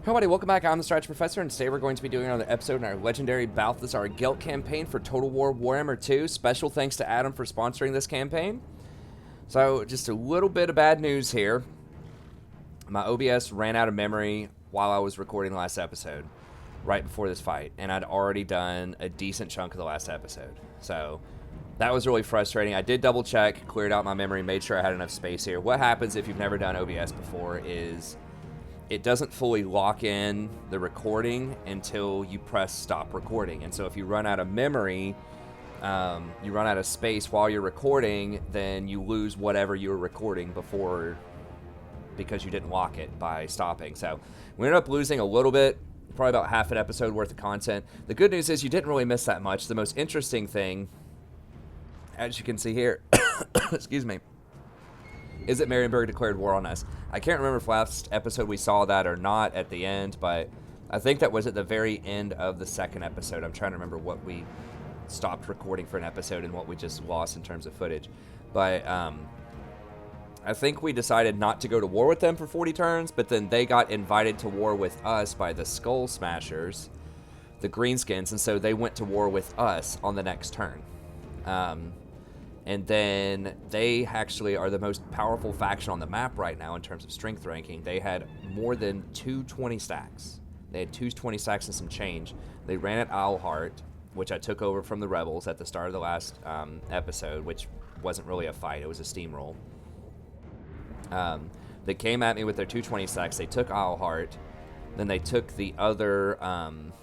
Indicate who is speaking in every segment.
Speaker 1: Everybody, welcome back. I'm the Stretch Professor, and today we're going to be doing another episode in our legendary Balthasar Guilt campaign for Total War Warhammer 2. Special thanks to Adam for sponsoring this campaign. So, just a little bit of bad news here. My OBS ran out of memory while I was recording the last episode, right before this fight, and I'd already done a decent chunk of the last episode. So, that was really frustrating. I did double check, cleared out my memory, made sure I had enough space here. What happens if you've never done OBS before is it doesn't fully lock in the recording until you press stop recording. And so if you run out of memory, you run out of space while you're recording, then you lose whatever you were recording before because you didn't lock it by stopping. So we ended up losing a little bit, probably about half an episode worth of content. The good news is you didn't really miss that much. The most interesting thing, as you can see here, excuse me, is that Marienburg declared war on us. I can't remember if last episode we saw that or not at the end, but I think that was at the very end of the second episode. I'm trying to remember what we stopped recording for an episode and what we just lost in terms of footage. But I think we decided not to go to war with them for 40 turns, but then they got invited to war with us by the Skull Smashers, the Greenskins, and so they went to war with us on the next turn. And then they actually are the most powerful faction on the map right now in terms of strength ranking. They had more than 220 stacks. They had 220 stacks and some change. They ran at Owlheart, which I took over from the Rebels at the start of the last episode, which wasn't really a fight. It was a steamroll. They came at me with their 220 stacks. They took Owlheart. Then they took the other town,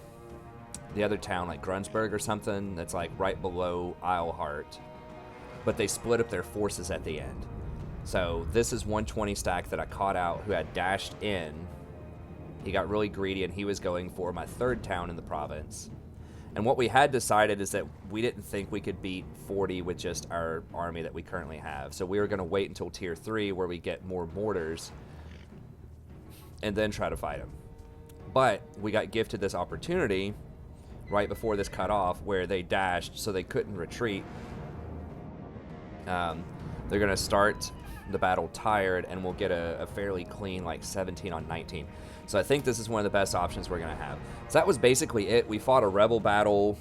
Speaker 1: like Grunsburg or something, that's like right below Owlheart. But they split up their forces at the end. So this is 120 stack that I caught out who had dashed in. He got really greedy and he was going for my third town in the province. And what we had decided is that we didn't think we could beat 40 with just our army that we currently have. So we were going to wait until tier 3 where we get more mortars and then try to fight him. But we got gifted this opportunity right before this cut off where they dashed so they couldn't retreat. They're going to start the battle tired, and we'll get a fairly clean, like, 17 on 19. So I think this is one of the best options we're going to have. So that was basically it. We fought a rebel battle.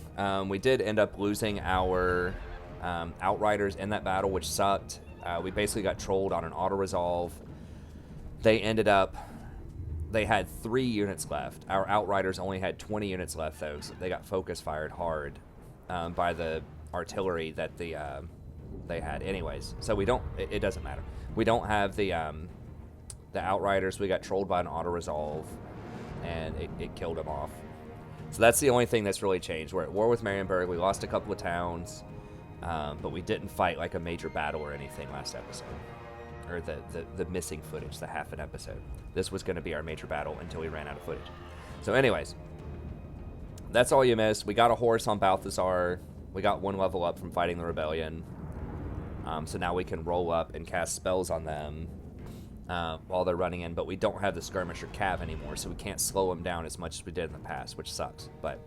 Speaker 1: We did end up losing our Outriders in that battle, which sucked. We basically got trolled on an auto-resolve. They had 3 units left. Our Outriders only had 20 units left, though, so they got focus fired hard by the artillery that they had anyways. So it doesn't matter. We don't have the Outriders. We got trolled by an auto-resolve, and it killed them off. So that's the only thing that's really changed. We're at war with Marienburg. We lost a couple of towns, but we didn't fight like a major battle or anything last episode. Or the missing footage, the half an episode. This was going to be our major battle until we ran out of footage. So anyways, that's all you missed. We got a horse on Balthasar. We got 1 level up from fighting the rebellion. So now we can roll up and cast spells on them while they're running in, but we don't have the skirmisher cav anymore, so we can't slow them down as much as we did in the past, which sucks. But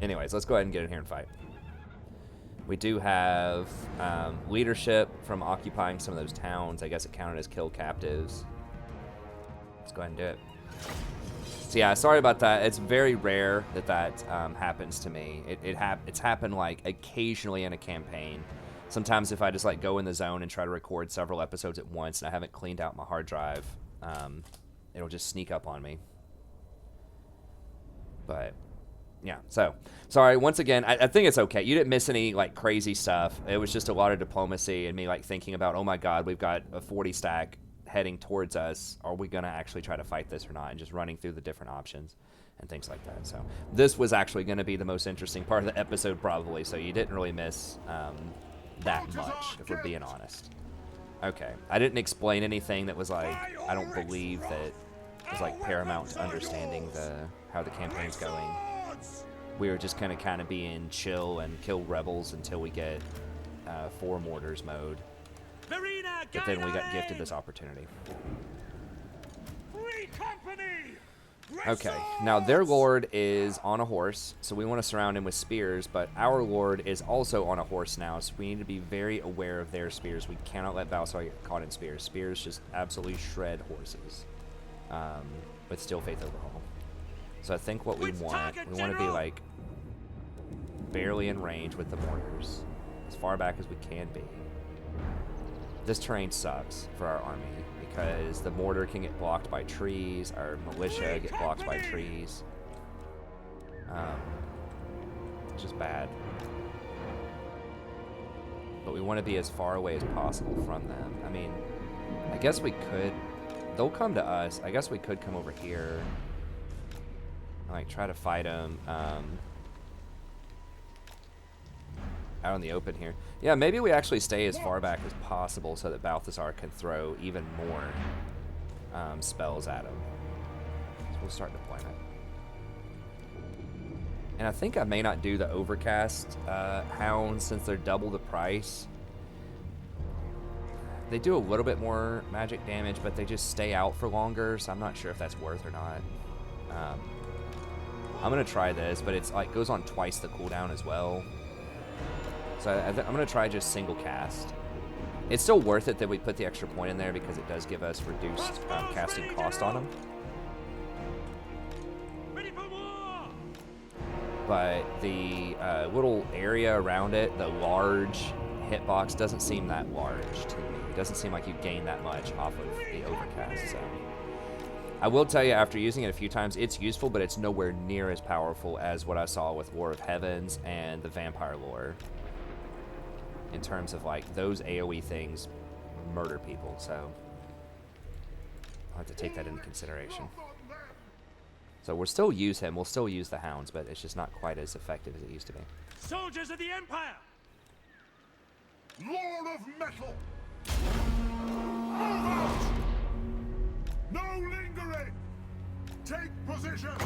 Speaker 1: anyways, let's go ahead and get in here and fight. We do have leadership from occupying some of those towns. I guess it counted as kill captives. Let's go ahead and do it. So yeah, sorry about that. It's very rare that happens to me. It's happened like occasionally in a campaign. Sometimes if I just like go in the zone and try to record several episodes at once and I haven't cleaned out my hard drive, it'll just sneak up on me. But yeah, so sorry once again. I think it's okay. You didn't miss any like crazy stuff. It was just a lot of diplomacy and me like thinking about, oh my god, we've got a 40 stack heading towards us. Are we gonna actually try to fight this or not? And just running through the different options and things like that. So this was actually going to be the most interesting part of the episode probably. So you didn't really miss that much, if we're being honest. Okay, I didn't explain anything that was like, I don't believe that was like paramount to understanding how the campaign's going. We were just kind of being chill and kill rebels until we get 4 mortars mode. But then we got gifted this opportunity. Okay, now their lord is on a horse, so we want to surround him with spears, but our lord is also on a horse now, so we need to be very aware of their spears. We cannot let Balthasar get caught in spears. Spears just absolutely shred horses. with Still Faith overhaul. So I think what we want to be like barely in range with the mortars, as far back as we can be. This terrain sucks for our army because the mortar can get blocked by trees, our militia get blocked by trees. It's just bad. But we want to be as far away as possible from them. I mean, I guess we could. They'll come to us. I guess we could come over here. Like, try to fight them out in the open here. Yeah, maybe we actually stay as far back as possible so that Balthasar can throw even more spells at him. So we'll start deployment. And I think I may not do the Overcast Hounds since they're double the price. They do a little bit more magic damage, but they just stay out for longer, so I'm not sure if that's worth or not. I'm gonna try this, but it's like goes on twice the cooldown as well. So I'm gonna try just single cast. It's still worth it that we put the extra point in there because it does give us reduced casting cost on them. But the little area around it, the large hitbox, doesn't seem that large to me. It doesn't seem like you gain that much off of the Overcast. So I will tell you, after using it a few times, it's useful, but it's nowhere near as powerful as what I saw with War of Heavens and the Vampire Lore. In terms of, like, those AoE things murder people, so I'll have to take that into consideration. So we'll still use him, we'll still use the Hounds, but it's just not quite as effective as it used to be.
Speaker 2: Soldiers of the Empire!
Speaker 3: Lord of Metal! Move out! No lingering! Take position!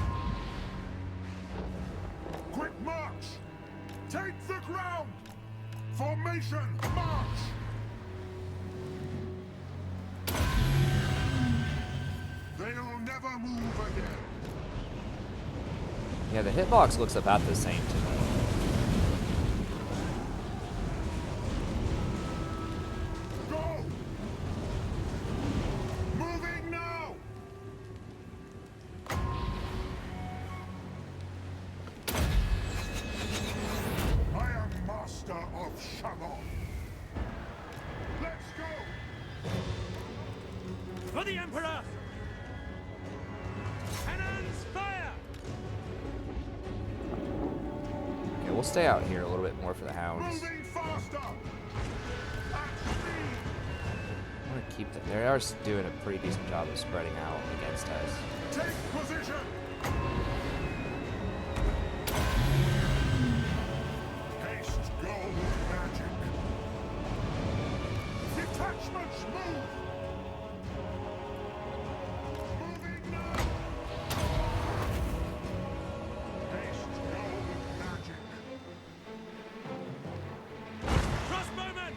Speaker 3: Quick march! Take the ground! Formation, march! They'll never move again.
Speaker 1: Yeah, the hitbox looks about the same to me.
Speaker 3: Go! Moving now! I am master of Shalom. Let's go!
Speaker 2: For the Emperor! Cannons fire!
Speaker 1: Okay, we'll stay out here a little bit more for the Hounds.
Speaker 3: Moving faster! At speed!
Speaker 1: I want to keep them. They are doing a pretty decent job of spreading out against us.
Speaker 3: Take position! Haste gold magic! Detachments move! Moving now! Haste gold magic!
Speaker 2: Crossbowmen!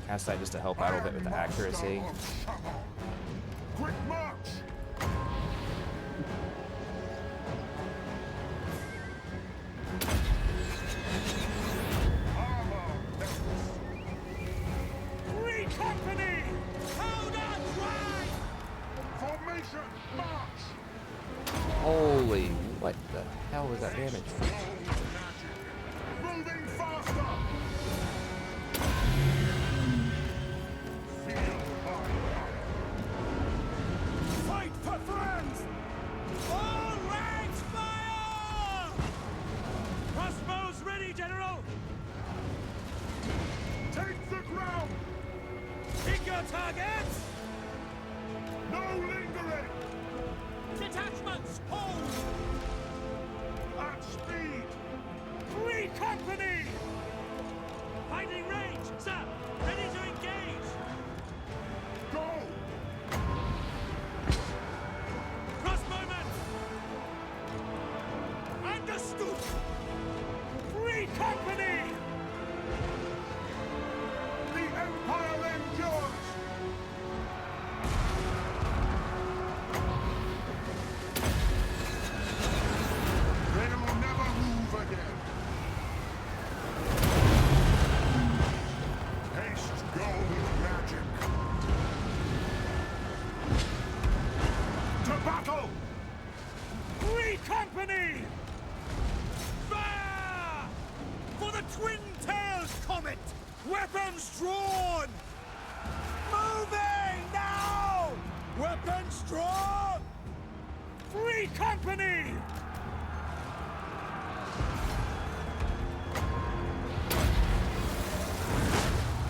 Speaker 1: Cast that just to help out a little bit with the accuracy.
Speaker 3: Quick march! Armor necklace!
Speaker 2: Three company! Hold on, drive!
Speaker 3: Formation, march!
Speaker 1: Holy, what the hell was that damage?
Speaker 3: Gold magic! Moving faster! Feel my power!
Speaker 2: Fight for friends! All ranks fire! Crossbows ready, General!
Speaker 3: Take the ground!
Speaker 2: Pick your targets!
Speaker 3: No lingering!
Speaker 2: Detachments, hold!
Speaker 3: At speed!
Speaker 2: Three company! Fighting range, sir! Ready to engage!
Speaker 3: Go!
Speaker 2: Crossbowmen! Understood! Three company!
Speaker 3: The Empire endures! They'll never move again!
Speaker 2: Weapons drawn! Moving now! Weapons drawn! Free company!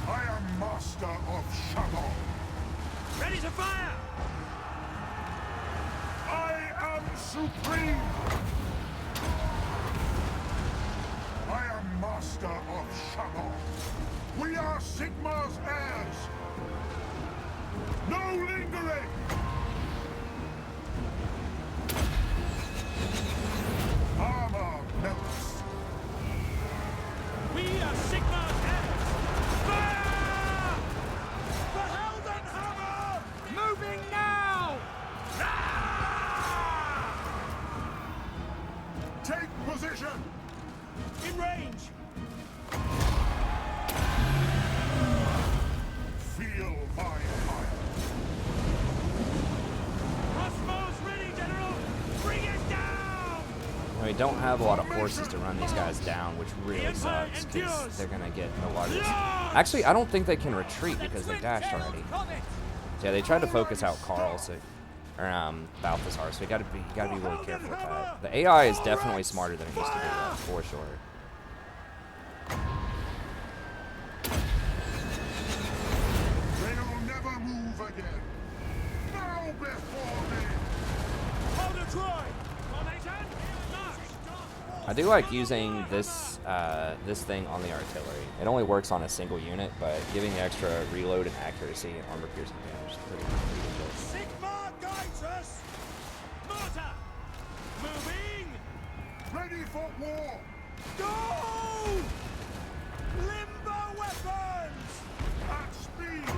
Speaker 3: I am master of Shalom.
Speaker 2: Ready to fire!
Speaker 3: I am supreme. I am master of Shalom. We are Sigmar's heirs. No lingering. Armor melts.
Speaker 2: We are Sigmar's heirs! Fire! The Helden Hammer! Moving now! Ah!
Speaker 3: Take position.
Speaker 2: In range!
Speaker 3: Feel my fire.
Speaker 2: Crossbows ready, General! Bring it down!
Speaker 1: And we don't have a lot of horses to run these guys down, which really sucks, because they're going to get in a lot of this. Actually, I don't think they can retreat because they dashed already. So yeah, they tried to focus out Carl, so, or Balthasar, so you gotta be really careful with that. The AI is definitely smarter than it used to be, though, for sure.
Speaker 3: They'll never move again. Bow before me.
Speaker 2: Hold it, Troy! Formation! March!
Speaker 1: I do like using this this thing on the artillery. It only works on a single unit, but giving the extra reload and accuracy and armor piercing damage is pretty good.
Speaker 2: Sigmar guides us! Mortar! Moving!
Speaker 3: Ready for war.
Speaker 2: Go! Limber weapons!
Speaker 3: At speed.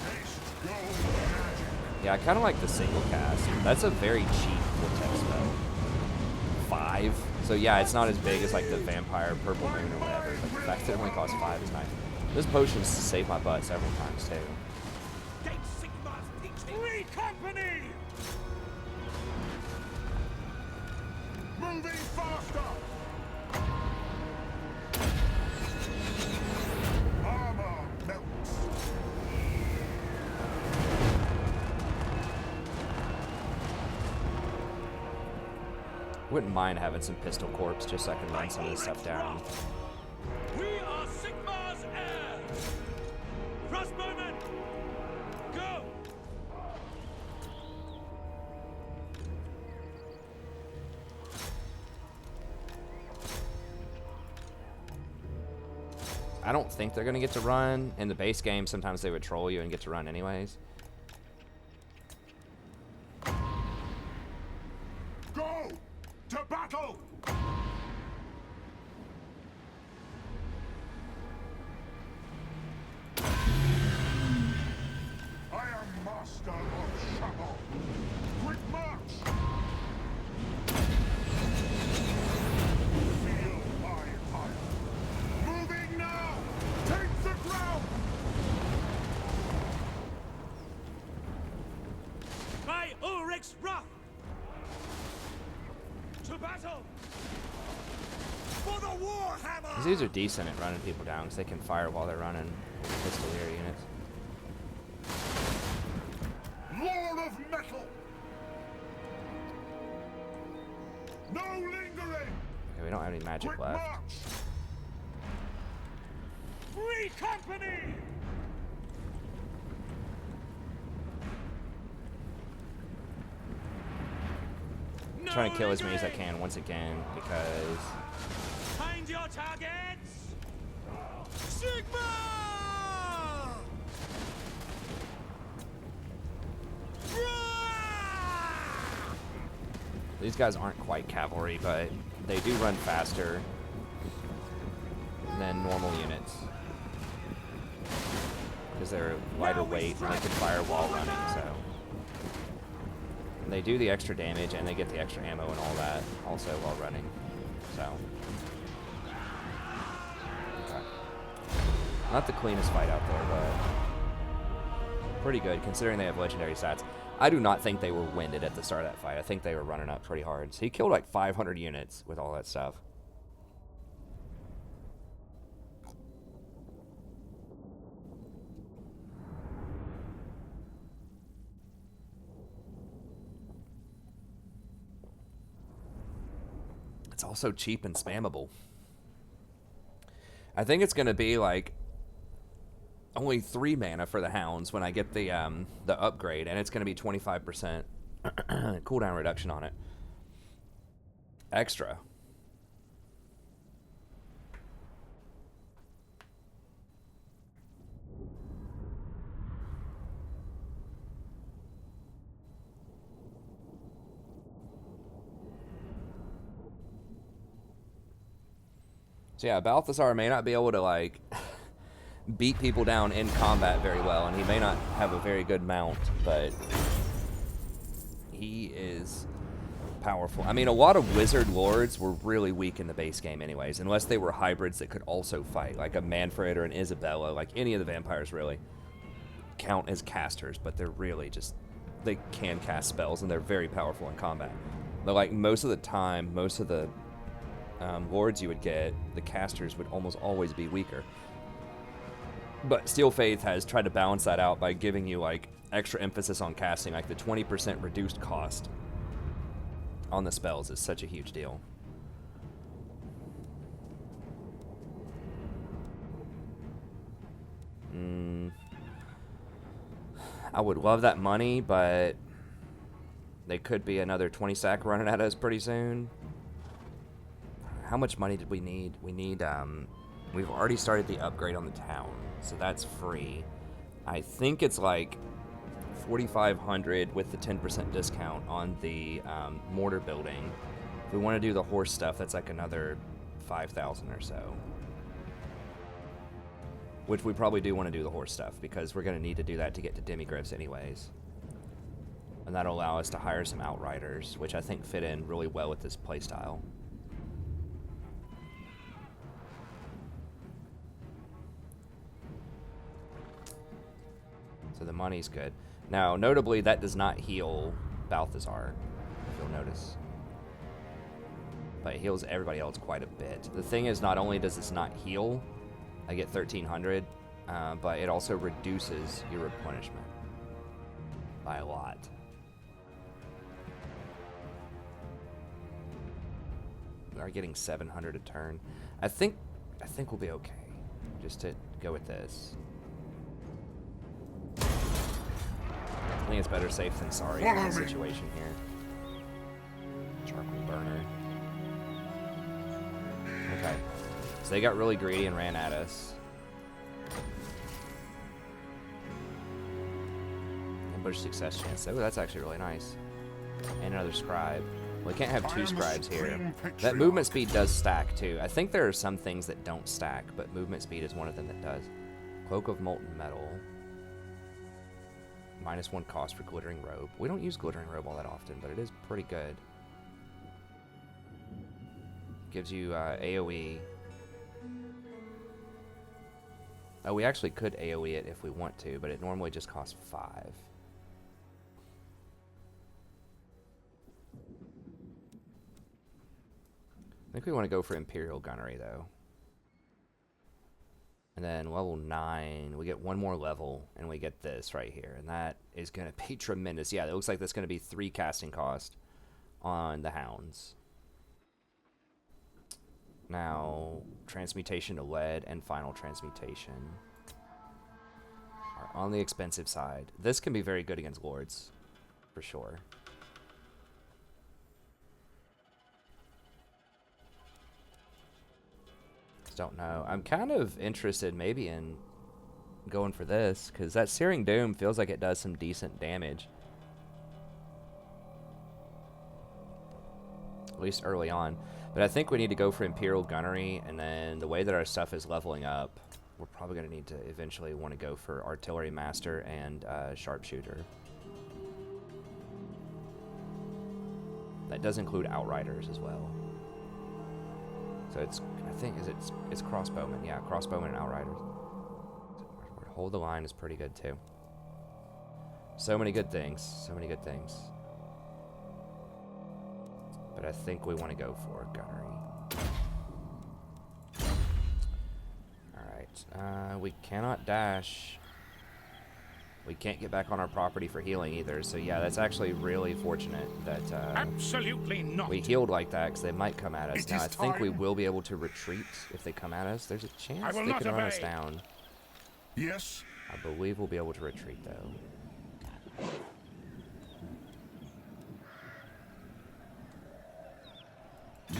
Speaker 3: Haste gold magic.
Speaker 1: Yeah, I kind of like the single cast. That's a very cheap vortex spell. 5. So yeah, it's not as big as like the vampire purple moon or whatever, but the fact that it only costs 5 is nice. This potion's saved my butt several times too.
Speaker 2: Take Sigmar's teaching! Free company!
Speaker 3: Moving faster. Armor melts.
Speaker 1: Wouldn't mind having some pistol corps just so I can run some of this stuff down.
Speaker 2: We are Sigmar's heirs! Crossbowmen! Go!
Speaker 1: I don't think they're gonna get to run. In the base game, sometimes they would troll you and get to run anyways.
Speaker 3: Go to battle. I am master of Shalom. Quick march. Feel my fire. Moving now. Take the ground.
Speaker 2: By Ulrich's wrath! To battle! For the Warhammer!
Speaker 1: These dudes are decent at running people down because they can fire while they're running pistolier units.
Speaker 3: Lord of metal. No lingering.
Speaker 1: Okay, we don't have any magic
Speaker 3: Quick
Speaker 1: left.
Speaker 3: march.
Speaker 2: Free company!
Speaker 1: I'm trying to kill as many as I can once again because
Speaker 2: Find your targets! Sigma!
Speaker 1: these guys aren't quite cavalry, but they do run faster than normal units because they're lighter weight and they can fire while running. So and they do the extra damage and they get the extra ammo and all that also while running. So okay. Not the cleanest fight out there, but pretty good considering they have legendary stats. I do not think they were winded at the start of that fight. I think they were running up pretty hard. So he killed like 500 units with all that stuff. it's also cheap and spammable. I think it's going to be like only 3 mana for the hounds when I get the upgrade, and it's going to be 25% cooldown reduction on it. Extra. So yeah, Balthasar may not be able to like beat people down in combat very well, and he may not have a very good mount, but he is powerful. I mean, a lot of wizard lords were really weak in the base game anyways, unless they were hybrids that could also fight, like a Manfred or an Isabella. Like any of the vampires really count as casters, but they're really just, they can cast spells, and they're very powerful in combat. But like most of the time, most of the lords you would get, the casters would almost always be weaker. But Steel Faith has tried to balance that out by giving you like extra emphasis on casting, like the 20% reduced cost on the spells is such a huge deal. I would love that money, but they could be another 20 stack running at us pretty soon. How much money did we need? We need, we've already started the upgrade on the town, so that's free. I think it's like 4,500 with the 10% discount on the mortar building. If we want to do the horse stuff, that's like another 5,000 or so. Which we probably do want to do the horse stuff, because we're going to need to do that to get to demigryphs anyways. And that'll allow us to hire some outriders, which I think fit in really well with this playstyle. So the money's good. Now, notably, that does not heal Balthasar, if you'll notice. But it heals everybody else quite a bit. The thing is, not only does this not heal, I get 1,300, but it also reduces your replenishment by a lot. We are getting 700 a turn. I think we'll be okay, just to go with this. I think it's better safe than sorry in this situation here. Charcoal burner. Okay. So they got really greedy and ran at us. Ambush success chance. Oh, that's actually really nice. And another scribe. We can't have 2 scribes here. That movement speed does stack too. I think there are some things that don't stack, but movement speed is one of them that does. Cloak of molten metal. -1 cost for glittering robe. We don't use glittering robe all that often, but it is pretty good. Gives you AoE. Oh, we actually could AoE it if we want to, but it normally just costs 5. I think we want to go for Imperial Gunnery, though. And then level 9, we get 1 more level, and we get this right here. And that is going to be tremendous. Yeah, it looks like that's going to be 3 casting cost on the Hounds. Now, Transmutation to Lead and Final Transmutation are on the expensive side. This can be very good against Lords, for sure. Don't know. I'm kind of interested maybe in going for this, because that Searing Doom feels like it does some decent damage. At least early on. But I think we need to go for Imperial Gunnery, and then the way that our stuff is leveling up, we're probably going to need to eventually want to go for Artillery Master and Sharpshooter. That does include Outriders as well. So it's, I think, it's Crossbowmen. Yeah, Crossbowmen and Outriders. Hold the line is pretty good too. So many good things. So many good things. But I think we want to go for Gunnery. Alright. We cannot dash. We can't get back on our property for healing either, so yeah, that's actually really fortunate that
Speaker 2: Absolutely not.
Speaker 1: we healed like that, because they might come at us.
Speaker 3: It
Speaker 1: Now,
Speaker 3: is
Speaker 1: I think we
Speaker 3: time.
Speaker 1: will be able to retreat if they come at us. There's a chance
Speaker 2: I will
Speaker 1: they
Speaker 2: not
Speaker 1: can run us
Speaker 2: obey.
Speaker 1: down.
Speaker 3: Yes.
Speaker 1: I believe we'll be able to retreat, though.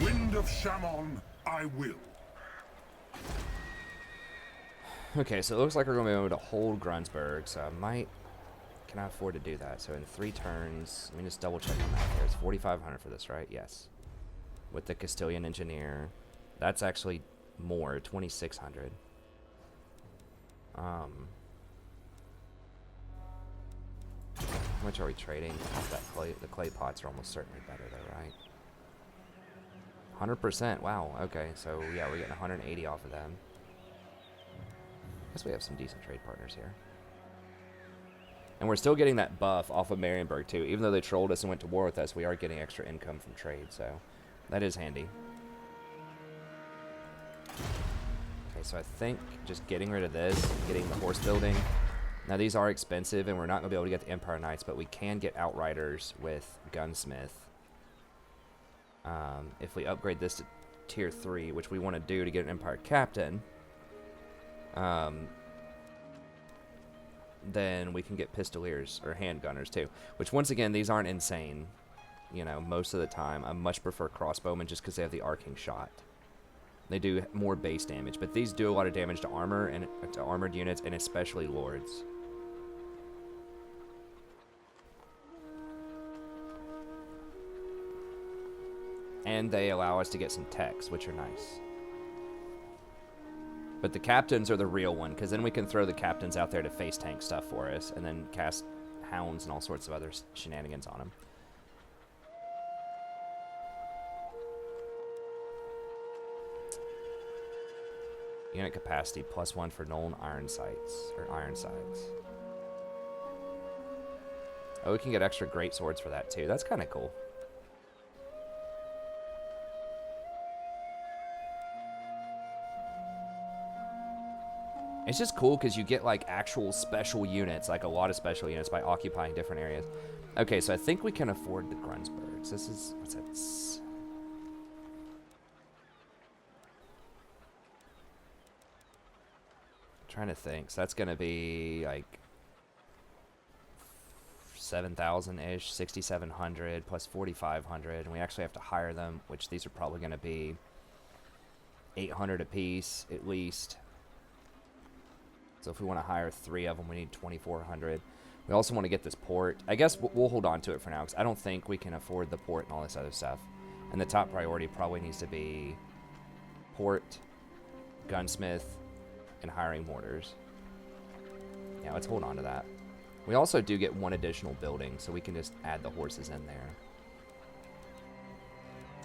Speaker 3: Wind of Shammon, I will.
Speaker 1: Okay, so it looks like we're going to be able to hold Grunsburg, so I might... Can I afford to do that? So in 3 turns, let me just double check on that here. It's 4,500 for this, right? Yes. With the Castilian Engineer. That's actually more, 2,600. How much are we trading? That clay, the clay pots are almost certainly better though, right? 100%, wow, okay. So yeah, we're getting 180 off of them. Guess we have some decent trade partners here. And we're still getting that buff off of Marienburg too. Even though they trolled us and went to war with us, we are getting extra income from trade, so that is handy. Okay, so I think just getting rid of this, getting the horse building. Now these are expensive and we're not going to be able to get the Empire Knights, but we can get Outriders with Gunsmith. If we upgrade this to tier 3, which we want to do to get an Empire Captain, then we can get Pistoliers or Handgunners too. Which once again, these aren't insane. You know, most of the time, I much prefer Crossbowmen just because they have the arcing shot. They do more base damage, but these do a lot of damage to armor and to armored units, and especially lords. And they allow us to get some techs, which are nice. But the captains are the real one, because then we can throw the captains out there to face tank stuff for us, and then cast hounds and all sorts of other shenanigans on them. Unit capacity +1 for Nolan iron sights, or iron sights. Oh, we can get extra great swords for that too. That's kind of cool. It's just cool because you get like actual special units, like a lot of special units by occupying different areas. Okay, so I think we can afford the Grunsburgs. This is, what's that? Trying to think. So that's going to be like 7,000-ish, 6,700 plus 4,500. And we actually have to hire them, which these are probably going to be 800 apiece at least. So if we want to hire 3 of them, we need 2,400. We also want to get this port. I guess we'll hold on to it for now, because I don't think we can afford the port and all this other stuff. And the top priority probably needs to be port, gunsmith, and hiring mortars. Yeah, let's hold on to that. We also do get 1 additional building, so we can just add the horses in there.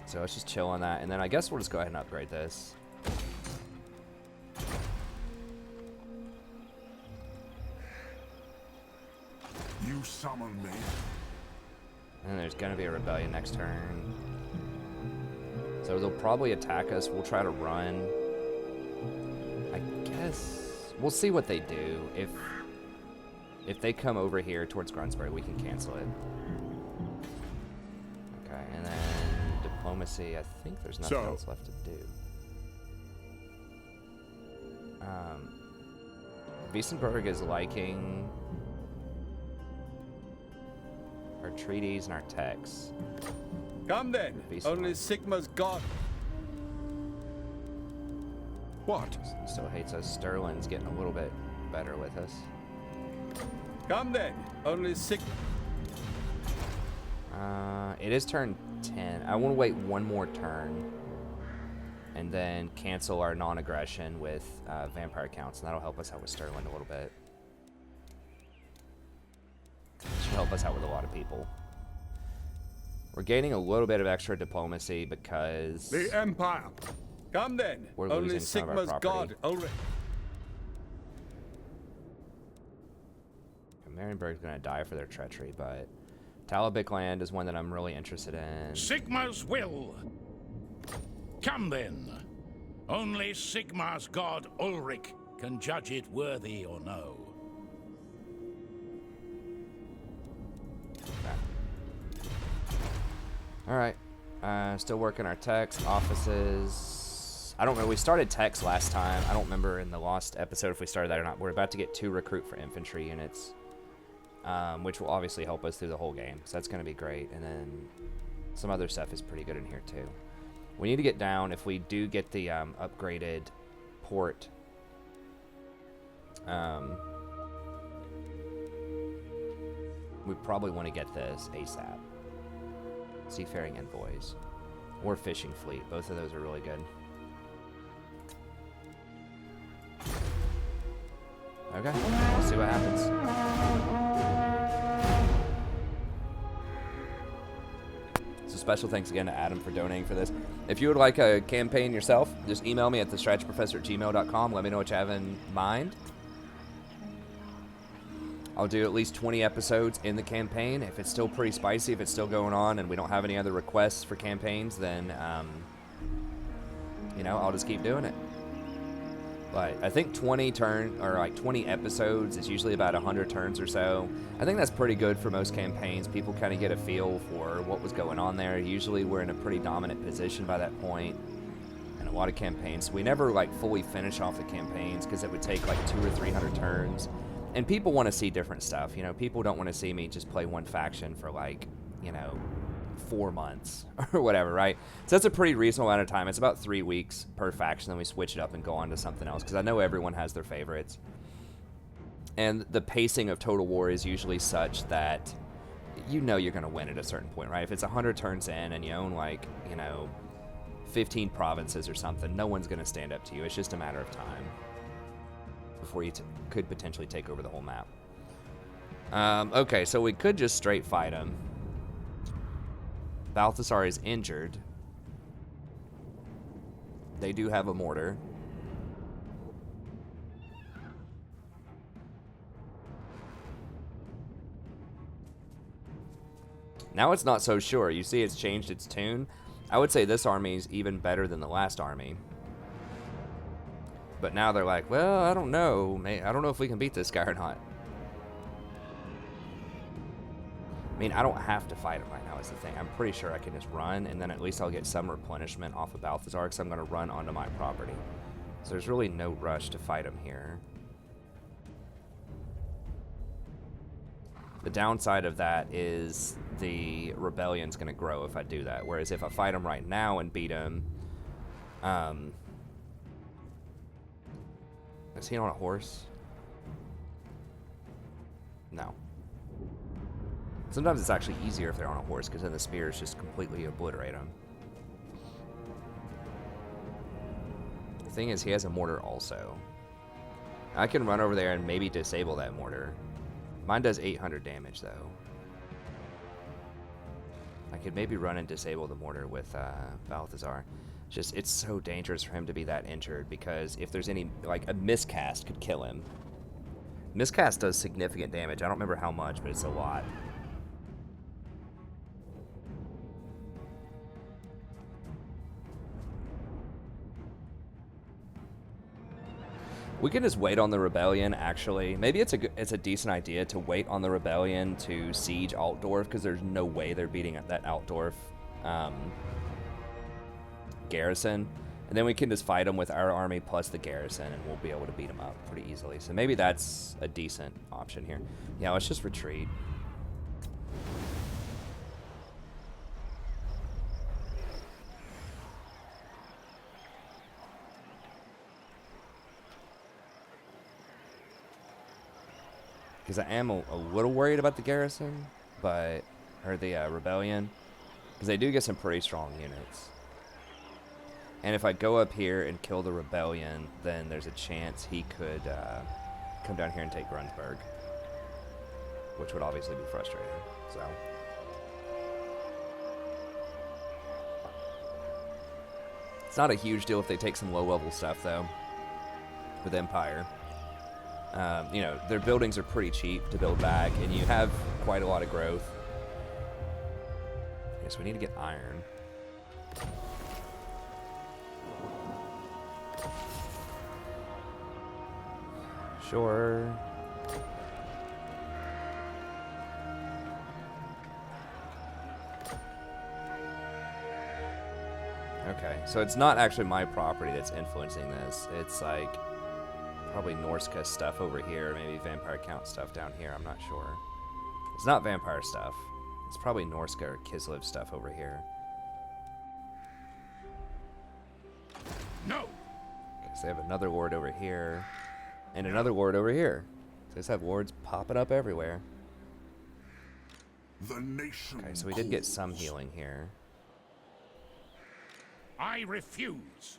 Speaker 1: So let's just chill on that, and then I guess we'll just go ahead and upgrade this.
Speaker 3: You summon me.
Speaker 1: And there's going to be a rebellion next turn. So they'll probably attack us. We'll try to run. I guess we'll see what they do. If they come over here towards Grunsburg, we can cancel it. Okay, and then diplomacy. I think there's nothing else left to do. Wiesenberg is liking our treaties and our techs.
Speaker 4: Come then,
Speaker 1: Beast
Speaker 4: only
Speaker 1: one.
Speaker 4: Sigma's god.
Speaker 3: What?
Speaker 1: Still hates us. Sterling's getting a little bit better with us.
Speaker 4: Come then, only
Speaker 1: It is turn 10. I want to wait 1 more turn and then cancel our non-aggression with vampire counts, and that'll help us out with Sterling a little bit. Should help us out with a lot of people. We're gaining a little bit of extra diplomacy because
Speaker 3: The Empire.
Speaker 4: Come then,
Speaker 1: we're
Speaker 4: only
Speaker 1: losing some of our
Speaker 4: Sigma's
Speaker 1: property.
Speaker 4: god. Ulrich.
Speaker 1: Marienburg's going to die for their treachery, but Talabik land is one that I'm really interested in.
Speaker 2: Sigma's will. Come then. Only Sigma's god Ulrich can judge it worthy or no.
Speaker 1: Alright. Still working our techs, offices. I don't know. We started techs last time. I don't remember in the last episode if we started that or not. We're about to get 2 recruit for infantry units, which will obviously help us through the whole game. So that's going to be great. And then some other stuff is pretty good in here too. We need to get down, if we do get the upgraded port. We probably want to get this ASAP. Seafaring envoys. Or fishing fleet. Both of those are really good. Okay, we'll see what happens. So special thanks again to Adam for donating for this. If you would like a campaign yourself, just email me at thestrategyprofessor@gmail.com. Let me know what you have in mind. I'll do at least 20 episodes in the campaign. If it's still pretty spicy, if it's still going on and we don't have any other requests for campaigns, then, you know, I'll just keep doing it. But I think 20 episodes is usually about 100 turns or so. I think that's pretty good for most campaigns. People kind of get a feel for what was going on there. Usually we're in a pretty dominant position by that point in a lot of campaigns. We never, like, fully finish off the campaigns because it would take, like, 200 or 300 turns. And people want to see different stuff, you know. People don't want to see me just play one faction for, like, you know, 4 months or whatever, right? So that's a pretty reasonable amount of time. It's about 3 weeks per faction, then we switch it up and go on to something else, because I know everyone has their favorites. And the pacing of Total War is usually such that you know you're going to win at a certain point, right? If it's 100 turns in and you own, like, you know, 15 provinces or something, no one's going to stand up to you. It's just a matter of time before you could potentially take over the whole map. Okay, so we could just straight fight him. Balthasar is injured. They do have a mortar. Now it's not so sure. You see it's changed its tune. I would say this army is even better than the last army. But now they're like, well, I don't know. I don't know if we can beat this guy or not. I mean, I don't have to fight him right now is the thing. I'm pretty sure I can just run, and then at least I'll get some replenishment off of Balthasar, because I'm going to run onto my property. So there's really no rush to fight him here. The downside of that is the rebellion's going to grow if I do that. Whereas if I fight him right now and beat him... is he on a horse? No. Sometimes it's actually easier if they're on a horse, because then the spears just completely obliterate them. The thing is, he has a mortar also. I can run over there and maybe disable that mortar. Mine does 800 damage, though. I could maybe run and disable the mortar with Balthasar. Just, it's so dangerous for him to be that injured, because if there's any, like, a miscast could kill him. Miscast does significant damage. I don't remember how much, but it's a lot. We can just wait on the rebellion, actually. Maybe it's a decent idea to wait on the rebellion to siege Altdorf, because there's no way they're beating that Altdorf garrison. And then we can just fight them with our army plus the garrison, and we'll be able to beat them up pretty easily. So maybe that's a decent option here. Yeah, let's just retreat. Because I am a little worried about the garrison, or the rebellion, because they do get some pretty strong units. And if I go up here and kill the rebellion, then there's a chance he could come down here and take Grunsburg, which would obviously be frustrating. So it's not a huge deal if they take some low-level stuff, though, with Empire. You know, their buildings are pretty cheap to build back, and you have quite a lot of growth. Yes, we need to get iron. Sure. Okay, so it's not actually my property that's influencing this. It's like probably Norska stuff over here, maybe Vampire Count stuff down here. I'm not sure. It's not vampire stuff. It's probably Norska or Kislev stuff over here.
Speaker 3: No.
Speaker 1: Because they have another ward over here and another ward over here. So they just have wards popping up everywhere.
Speaker 3: The nation.
Speaker 1: Okay, so we did get some
Speaker 3: calls.
Speaker 1: healing here.
Speaker 3: I refuse.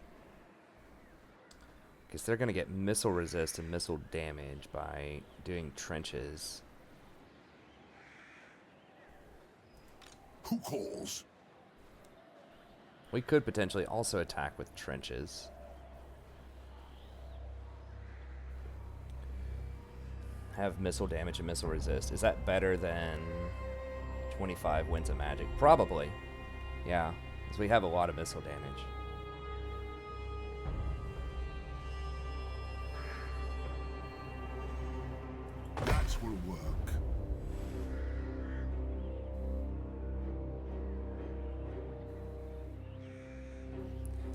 Speaker 1: Because they're going to get missile resist and missile damage by doing trenches.
Speaker 3: Who calls?
Speaker 1: We could potentially also attack with trenches. Have missile damage and missile resist. Is that better than 25 Winds of Magic? Probably. Yeah, because we have a lot of missile damage.
Speaker 3: That will work.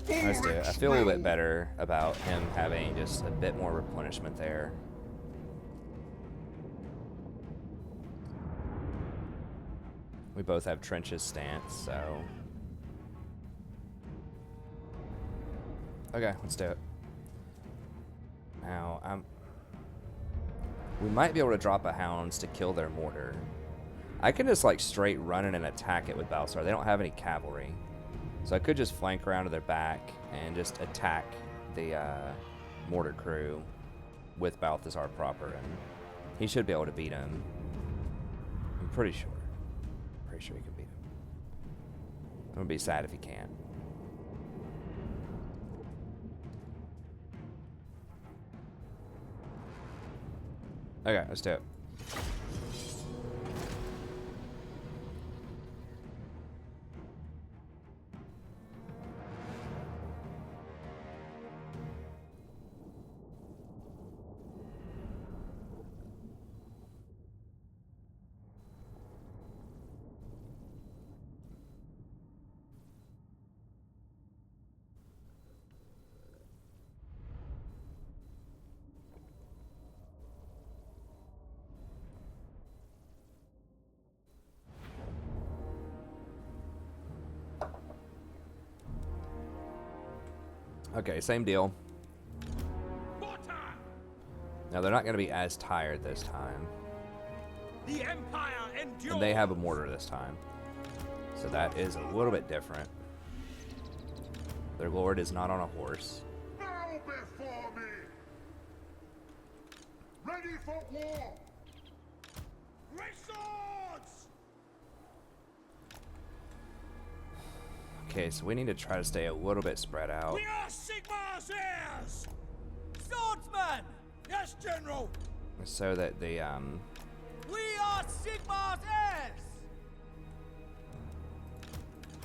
Speaker 1: Let's do it. I feel a little bit better about him having just a bit more replenishment there. We both have trenches stance, so... Okay, let's do it. Now, we might be able to drop a Hounds to kill their mortar. I can just, like, straight run in and attack it with Balthasar. They don't have any cavalry. So I could just flank around to their back and just attack the mortar crew with Balthasar proper, and he should be able to beat him. I'm pretty sure. Pretty sure he can beat him. I'm gonna be sad if he can't. Okay, let's do it. Okay, same deal. Now they're not going to be as tired this time.
Speaker 2: The Empire endures.
Speaker 1: And they have a mortar this time. So that is a little bit different. Their lord is not on a horse.
Speaker 3: Bow before me. Ready for war.
Speaker 2: Raise swords!
Speaker 1: Okay, so we need to try to stay a little bit spread out.
Speaker 2: We are Sigmar's heirs! Swordsman! Yes, General!
Speaker 1: So that the,
Speaker 2: We are Sigmar's heirs!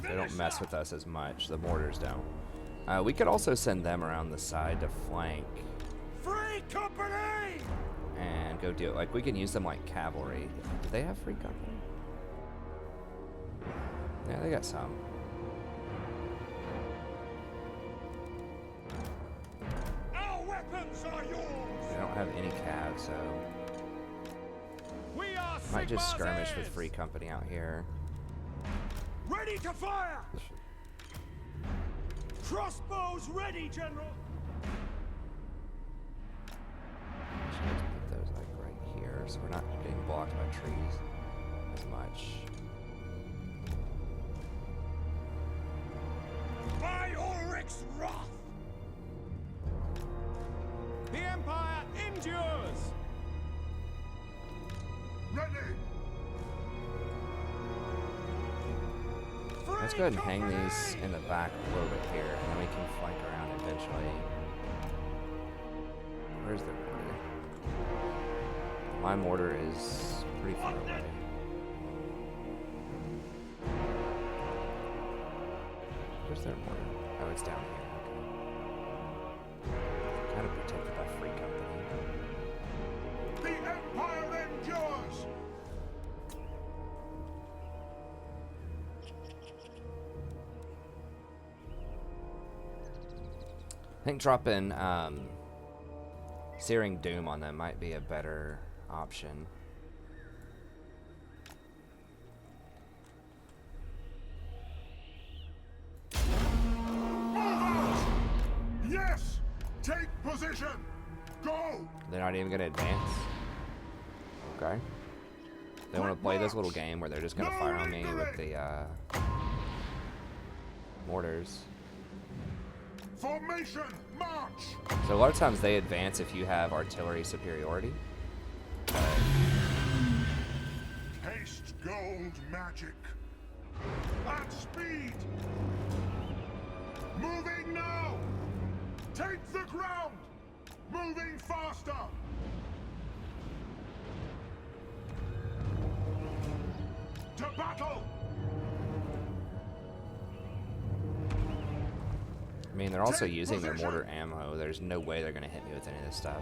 Speaker 1: they don't mess with us as much. The mortars don't. We could also send them around the side to flank
Speaker 2: Free company!
Speaker 1: and go do it. Like, we can use them like cavalry. Do they have free company? Yeah, they got some.
Speaker 2: Our weapons are yours!
Speaker 1: They don't have any calves, so
Speaker 2: We are
Speaker 1: might just
Speaker 2: Sigmar's
Speaker 1: skirmish with
Speaker 2: heirs!
Speaker 1: free company out here.
Speaker 2: Ready to fire! Crossbows ready, General!
Speaker 1: Should put those like right here, so we're not getting blocked by trees as much.
Speaker 2: By Ulrich's wrath! The Empire endures!
Speaker 3: Ready.
Speaker 1: Let's go ahead and hang these in the back a little bit here, and then we can flank around eventually. Where's the mortar? My mortar is pretty far away. Where's their mortar? Oh, it's down here. Okay. Kind of protected by free company.
Speaker 3: The Empire endures.
Speaker 1: I think dropping Searing Doom on them might be a better option.
Speaker 3: Move out! Yes! Take position! Go!
Speaker 1: They're not even going to advance. Okay. They want to play this little game where they're just going to fire on me with the mortars.
Speaker 3: Formation! March!
Speaker 1: So a lot of times they advance if you have artillery superiority.
Speaker 3: Haste gold magic. At speed! Moving now! Take the ground! Moving faster! To battle!
Speaker 1: I mean, they're also using their mortar ammo. There's no way they're going to hit me with any of this stuff.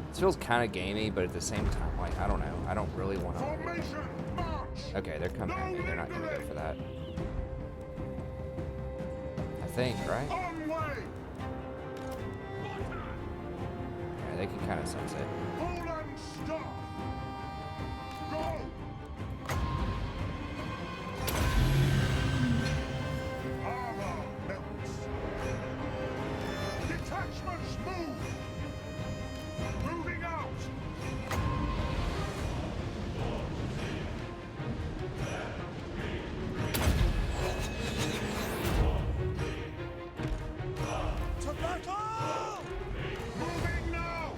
Speaker 1: This feels kind of gamey, but at the same time, like, I don't know. I don't really want to...
Speaker 3: Formation! March!
Speaker 1: Okay, they're coming at me. They're not going to go for that. I think, right?
Speaker 3: On way!
Speaker 1: Yeah, they can kind of sense it.
Speaker 3: Pull and stop! Go! Armor melts. Detachments move! Moving out! To battle! Moving now!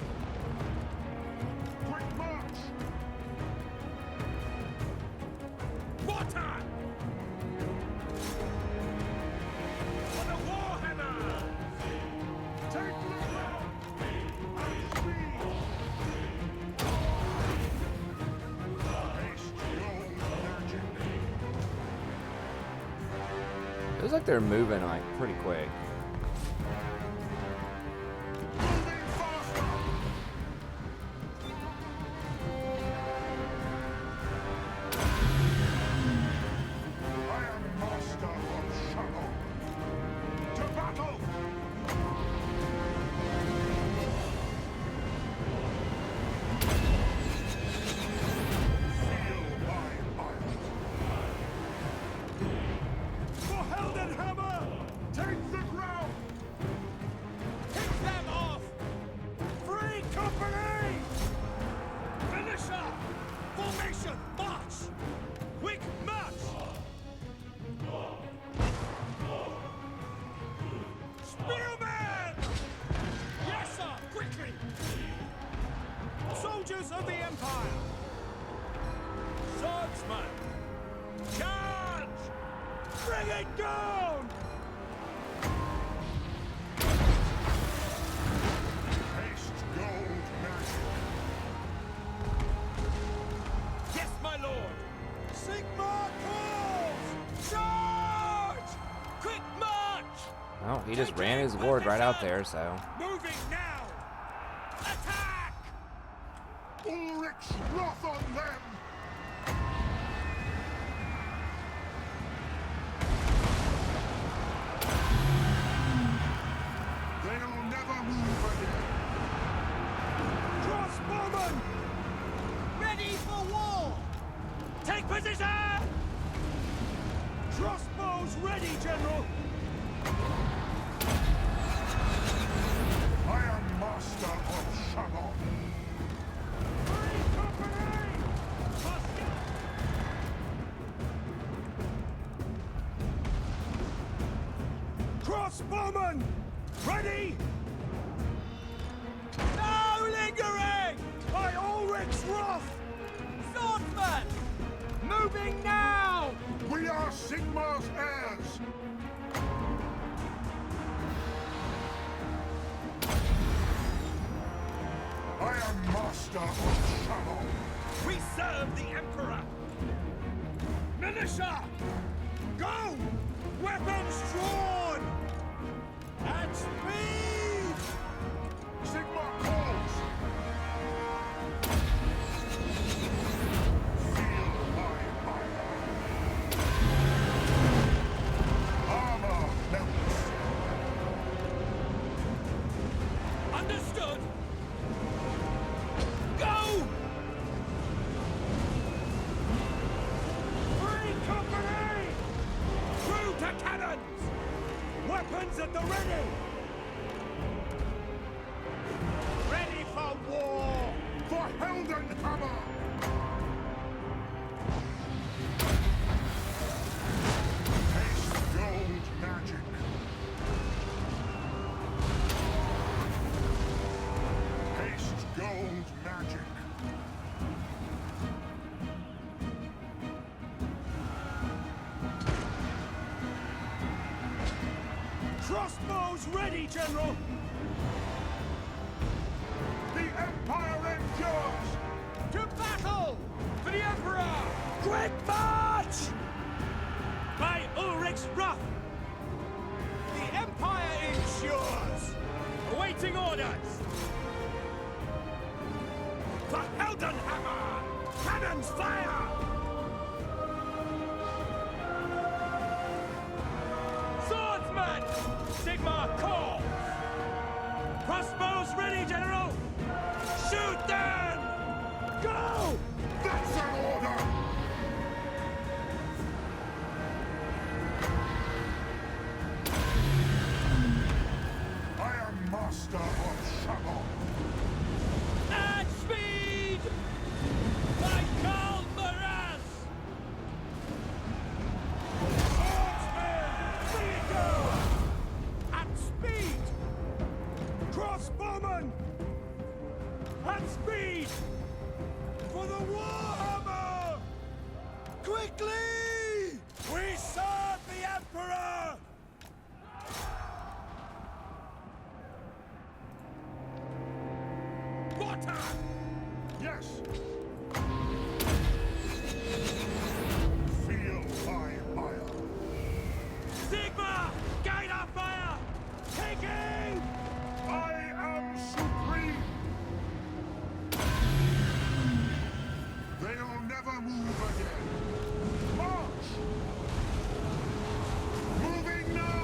Speaker 3: Quick march!
Speaker 2: Water! For the Warhammer!
Speaker 3: Take the ground! At speed! Haste gold magic!
Speaker 1: Feels like they're moving, like, pretty quick.
Speaker 3: Moving faster! I am master of Shadow. To battle! Feel my ire.
Speaker 2: For Heldenhammer!
Speaker 3: Take the ground!
Speaker 2: Pick them off! Free company! Militia! Formation! March! Quick march! Spearman! Yes, sir! Quickly! Soldiers of the Empire! Swordsman! Charge! Bring it down!
Speaker 3: Haste gold magic!
Speaker 2: Yes, my lord! Sigma calls! Charge! Quick march!
Speaker 1: Well, he just ran his ward right out there, so...
Speaker 2: Moving now! Attack!
Speaker 3: Ulrich's wrath on them! They'll never move again!
Speaker 2: Crossbowmen! Ready for war! Take position! Crossbows ready, General!
Speaker 3: I am master of Shadow.
Speaker 2: Free company! Crossbowmen! Ready! No lingering! By Ulrich's wrath! Swordsman! Moving now!
Speaker 3: We are Sigma's heirs! I am master of Shadow.
Speaker 2: We serve the Emperor! Militia! Go! Weapons drawn! At speed!
Speaker 3: Sigma calls! Feel my ire. Armor melts.
Speaker 2: Understood! Go! Free company! Through to cannons! Weapons at the ready! Ready for war!
Speaker 3: For Heldenhammer! Haste gold magic. Haste gold magic.
Speaker 2: Crossbows ready, General!
Speaker 3: The Empire endures!
Speaker 2: To battle! For the Emperor! Quick march! By Ulrich's wrath! The Empire ensures! Awaiting orders! For Heldenhammer! Cannons fire! Swordsman! Sigma calls! Crossbows ready, General! Shoot them! Go!
Speaker 3: That's an order! I am master of Shamon.
Speaker 2: At speed! By Karl Maras! Swordsman! Free it go! At speed! Crossbowman! At speed! For the Warhammer! Quickly! We serve the Emperor! Water!
Speaker 3: Yes! Feel my ire.
Speaker 2: Sigma! Guide our fire! Taking!
Speaker 3: I am supreme! They'll never move again. March! Moving now!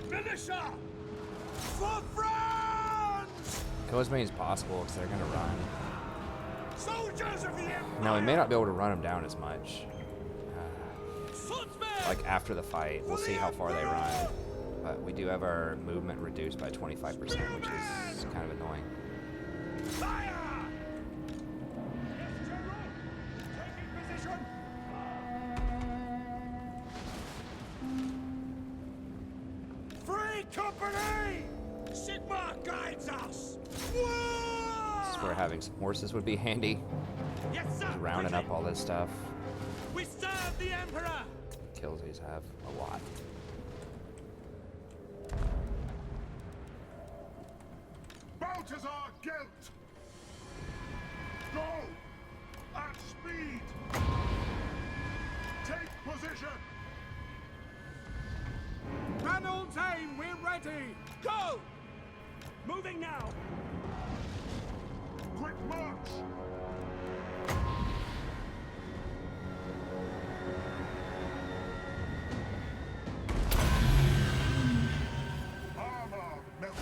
Speaker 2: Militia! For France!
Speaker 1: Go as many as possible because they're going to run.
Speaker 2: Soldiers of the Empire!
Speaker 1: Now, we may not be able to run them down as much.
Speaker 2: Swordsman!
Speaker 1: Like after the fight, we'll see how far they run. But we do have our movement reduced by 25%, which is kind of annoying.
Speaker 2: Fire! Yes, General! Taking position! Free company! Sigma guides us!
Speaker 1: This is where having some horses would be handy.
Speaker 2: Yes, sir!
Speaker 1: Just rounding up all this stuff.
Speaker 2: We serve the Emperor!
Speaker 1: Kills these have a lot.
Speaker 3: Balthasar Gelt! Go! At speed! Take position!
Speaker 2: Panel team, we're ready! Go! Moving now!
Speaker 3: Quick march! Armor melted.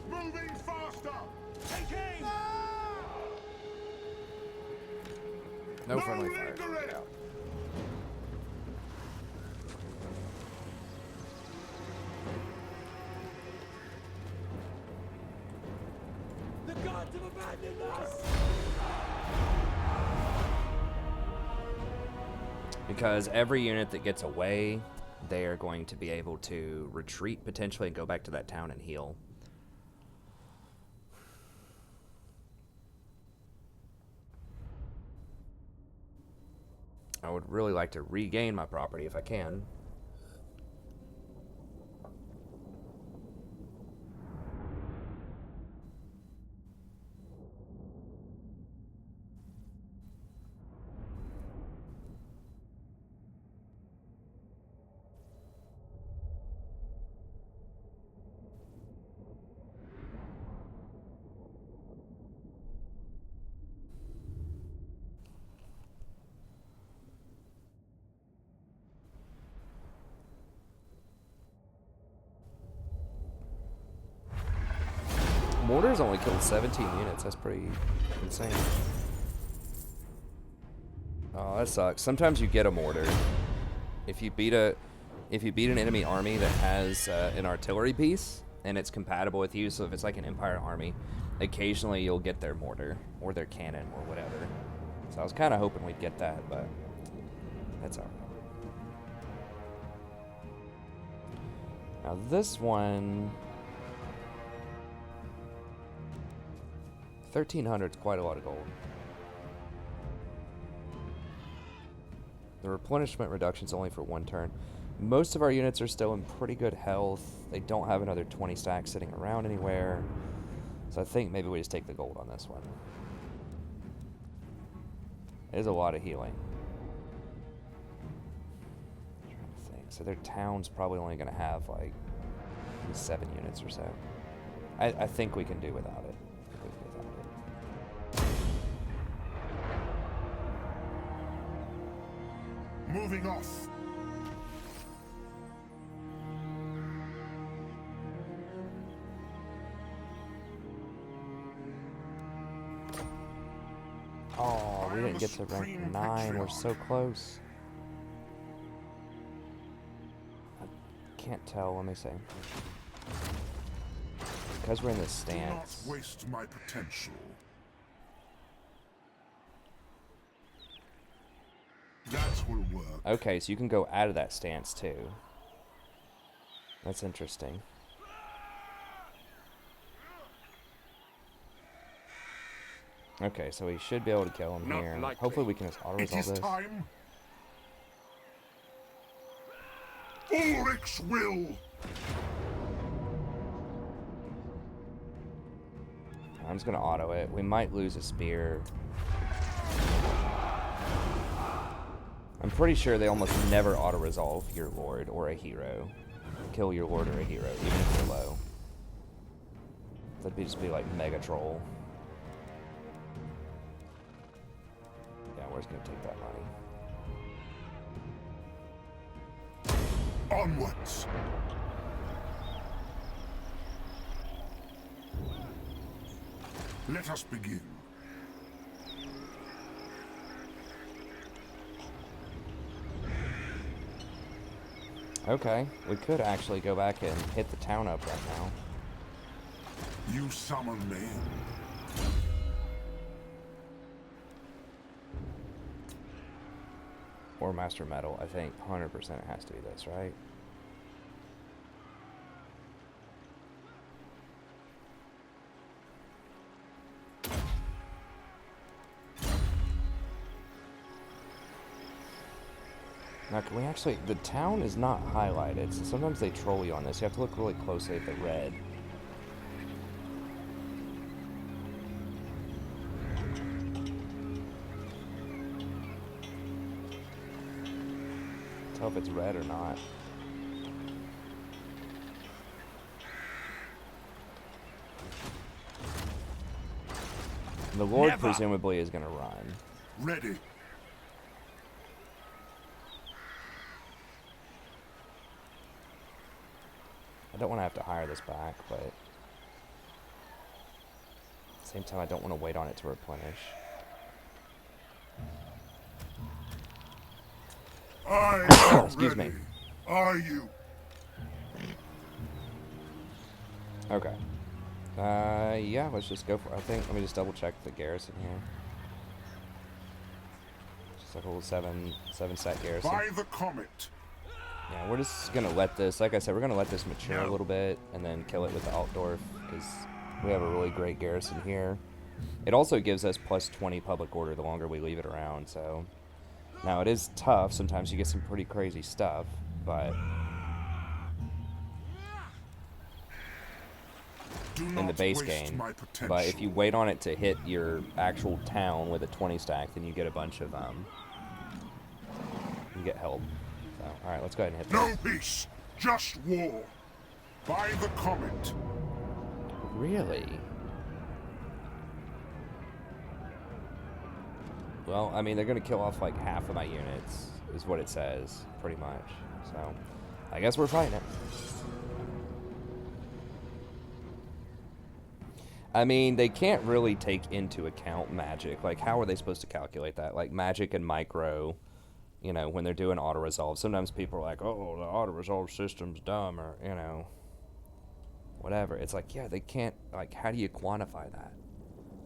Speaker 3: Moving faster!
Speaker 2: Taking!
Speaker 1: No friendly fire.
Speaker 3: lingering!
Speaker 1: Yeah.
Speaker 2: The gods have abandoned us!
Speaker 1: Because every unit that gets away, they are going to be able to retreat potentially and go back to that town and heal. I would really like to regain my property if I can. Mortars only killed 17 units. That's pretty insane. Oh, that sucks. Sometimes you get a mortar. If you beat an enemy army that has an artillery piece and it's compatible with you, so if it's like an Empire army, occasionally you'll get their mortar or their cannon or whatever. So I was kind of hoping we'd get that, but that's alright. Now this one, 1,300 is quite a lot of gold. The replenishment reduction is only for 1 turn. Most of our units are still in pretty good health. They don't have another 20 stacks sitting around anywhere. So I think maybe we just take the gold on this one. It is a lot of healing. I'm trying to think. So their town's probably only going to have like 7 units or so. I think we can do without it.
Speaker 3: Moving off.
Speaker 1: Oh, we didn't get to rank 9. We're so close. I can't tell. Let me see. Because we're in this stance.
Speaker 3: Do not waste my potential. That will work.
Speaker 1: Okay, so you can go out of that stance too. That's interesting. Okay, so we should be able to kill him here. Hopefully we can just auto-resolve this.
Speaker 3: Time. Ulrich's will.
Speaker 1: I'm just gonna auto it. We might lose a spear. I'm pretty sure they almost never auto-resolve your lord or a hero. Kill your lord or a hero, even if they're low. That'd just be like mega troll. Yeah, we're just gonna take that money.
Speaker 3: Onwards. Let us begin.
Speaker 1: Okay, we could actually go back and hit the town up right now.
Speaker 3: You summon me.
Speaker 1: Or Master Metal, I think 100% it has to be this, right? Now, can we actually... The town is not highlighted, so sometimes they troll you on this. You have to look really closely at the red. Tell if it's red or not. The Lord presumably is going to run.
Speaker 3: Ready.
Speaker 1: I don't want to have to hire this back, but at the same time I don't want to wait on it to replenish. Excuse me.
Speaker 3: Are you?
Speaker 1: Okay. Yeah, let's just go for it. I think, let me just double check the garrison here. Just like a little seven set garrison.
Speaker 3: By the comet.
Speaker 1: Yeah, we're just gonna let this, like I said, we're gonna let this mature a little bit and then kill it with the Altdorf because we have a really great garrison here. It also gives us plus 20 public order the longer we leave it around, so. Now it is tough, sometimes you get some pretty crazy stuff, but in the base game. But if you wait on it to hit your actual town with a 20 stack, then you get a bunch of, you get help. So, alright, let's go ahead and hit
Speaker 3: No
Speaker 1: this.
Speaker 3: peace, just war. By the comet.
Speaker 1: Really? Well, I mean, they're going to kill off like half of my units, is what it says, pretty much. So, I guess we're fighting it. I mean, they can't really take into account magic. Like, how are they supposed to calculate that? Like, magic and micro, you know, when they're doing auto-resolve. Sometimes people are like, oh, the auto-resolve system's dumb, or, you know, whatever. It's like, yeah, they can't, like, how do you quantify that?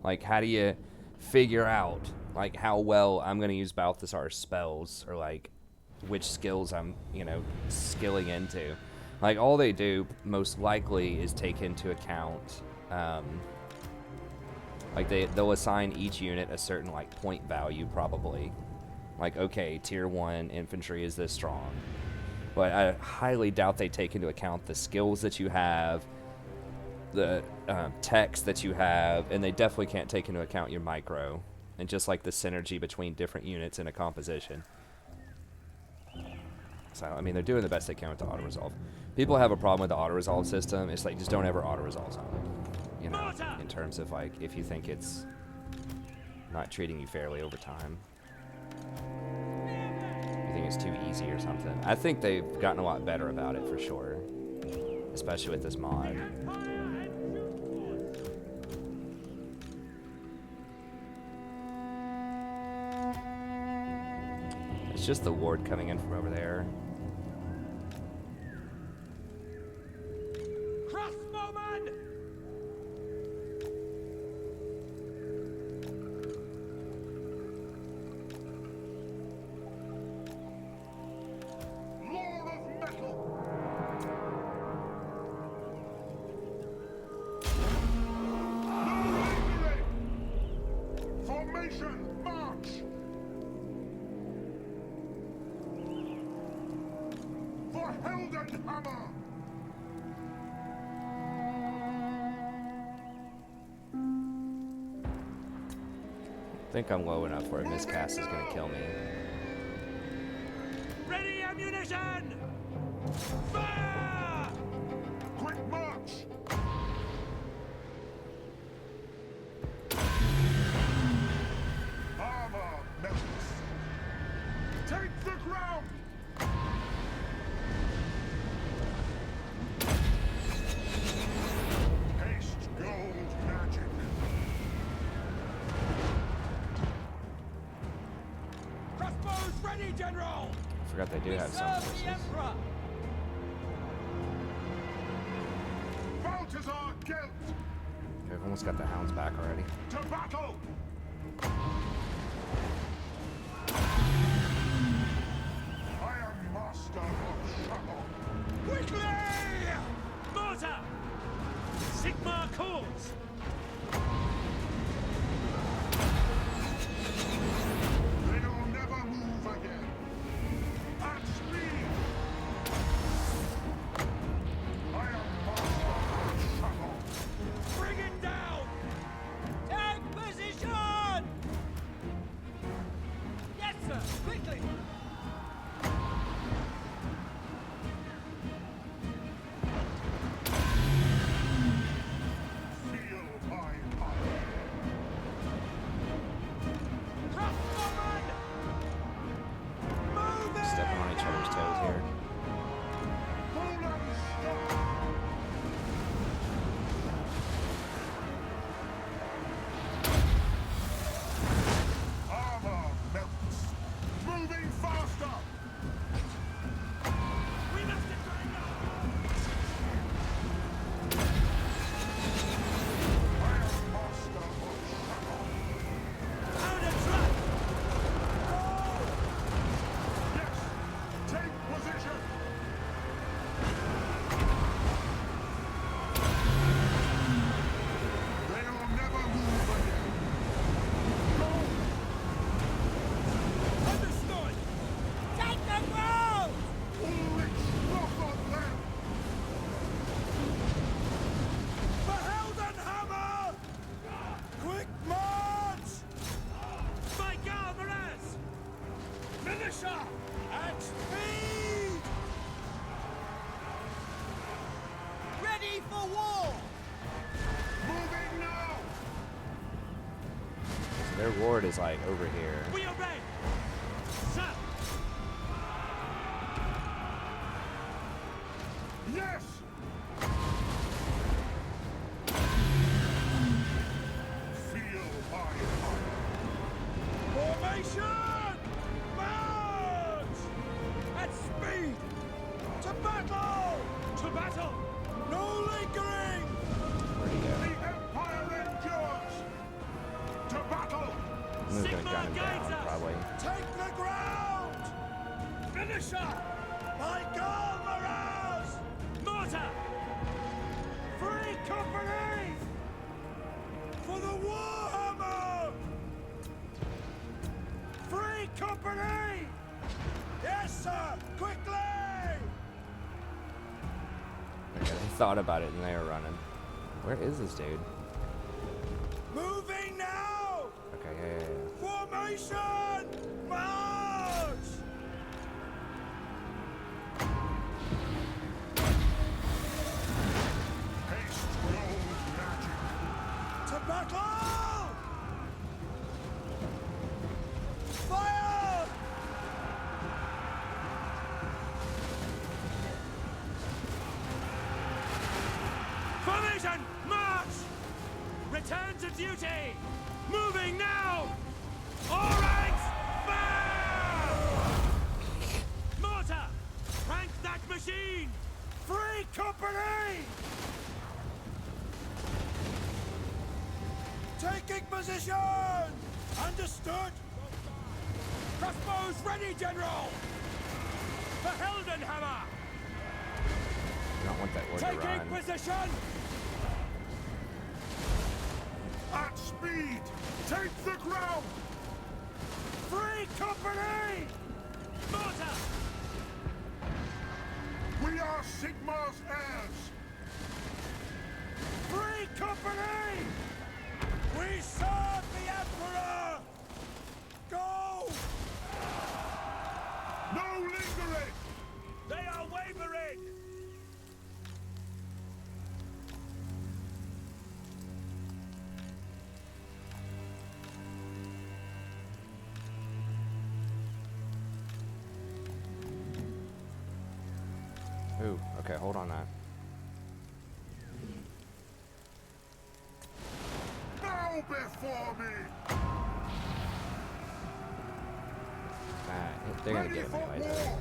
Speaker 1: Like, how do you figure out, like, how well I'm going to use Balthasar's spells, or, like, which skills I'm, you know, skilling into? Like, all they do, most likely, is take into account, like, they'll assign each unit a certain, like, point value, probably. Like, okay, tier 1 infantry is this strong. But I highly doubt they take into account the skills that you have, the text that you have, and they definitely can't take into account your micro, and just, like, the synergy between different units in a composition. So, I mean, they're doing the best they can with the auto-resolve. People have a problem with the auto-resolve system. It's like, just don't ever auto-resolve something. You know, in terms of, like, if you think it's not treating you fairly over time. You think it's too easy or something. I think they've gotten a lot better about it, for sure. Especially with this mod. It's just the ward coming in from over there.
Speaker 2: Crossbowman!
Speaker 3: Lord of Metal! No lingering! Formation, march! For Heldenhammer!
Speaker 1: I think I'm low enough where a miscast is going to kill me.
Speaker 2: Ready ammunition! Fire!
Speaker 3: Quick march! Armor melts! Take the ground! Haste gold magic!
Speaker 2: Crossbows ready, General!
Speaker 1: I forgot they do have some
Speaker 2: Serve the
Speaker 1: forces.
Speaker 2: Emperor!
Speaker 3: Balthasar Gelt!
Speaker 1: They've almost got the hounds back already.
Speaker 3: To battle! I am master of Shadow!
Speaker 2: Quickly! Mortar! Sigma calls!
Speaker 3: They'll never move again! At speed! I am master of Shadow!
Speaker 2: Bring it down! Take position! Yes, sir! Quickly!
Speaker 3: Feel my power!
Speaker 2: Crossbowman! Move it!
Speaker 1: Stepping on each other's toes here.
Speaker 3: Golden Star! Armor melts! Moving faster!
Speaker 2: We must defend now!
Speaker 3: I am master of Shadow!
Speaker 2: Out of track!
Speaker 3: Yes! Take position! They'll never move again! Go!
Speaker 2: Understood! Take the ground!
Speaker 3: Ulrich Rotherland!
Speaker 2: For Heldenhammer! Quick march! By Galvaras! Militia! At speed! Ready for war!
Speaker 3: Moving now!
Speaker 1: So their ward is, like, over here.
Speaker 2: We obey! Sir!
Speaker 3: Yes!
Speaker 1: Someone's gonna gun him down, probably.
Speaker 2: Take the ground! Finisher! By God, Miraz! Mortar! Free company! For the Warhammer! Free company! Yes, sir! Quickly!
Speaker 1: Okay, they thought about it and they were running. Where is this dude?
Speaker 2: Moving now!
Speaker 1: Okay, yeah.
Speaker 2: Formation! March!
Speaker 3: Haste roll magic.
Speaker 2: To battle! Fire! Formation! March! Return to duty! Moving now! All ranks, fire! Mortar! Crank that machine! Free company! Taking position! Understood! Crossbows ready, General! The Heldenhammer!
Speaker 1: I don't want that order to
Speaker 2: Taking
Speaker 1: run.
Speaker 2: position!
Speaker 3: At speed. Take the ground.
Speaker 2: Free company! Mortar!
Speaker 3: We are Sigmar's heirs.
Speaker 2: Free company! We serve the Emperor! Go!
Speaker 3: No lingering.
Speaker 2: They are wavering!
Speaker 1: Ooh, okay, hold on that.
Speaker 3: Bow before me.
Speaker 1: They're gonna
Speaker 3: Ready
Speaker 1: get him
Speaker 3: for
Speaker 1: anyways. I
Speaker 3: war.
Speaker 1: think.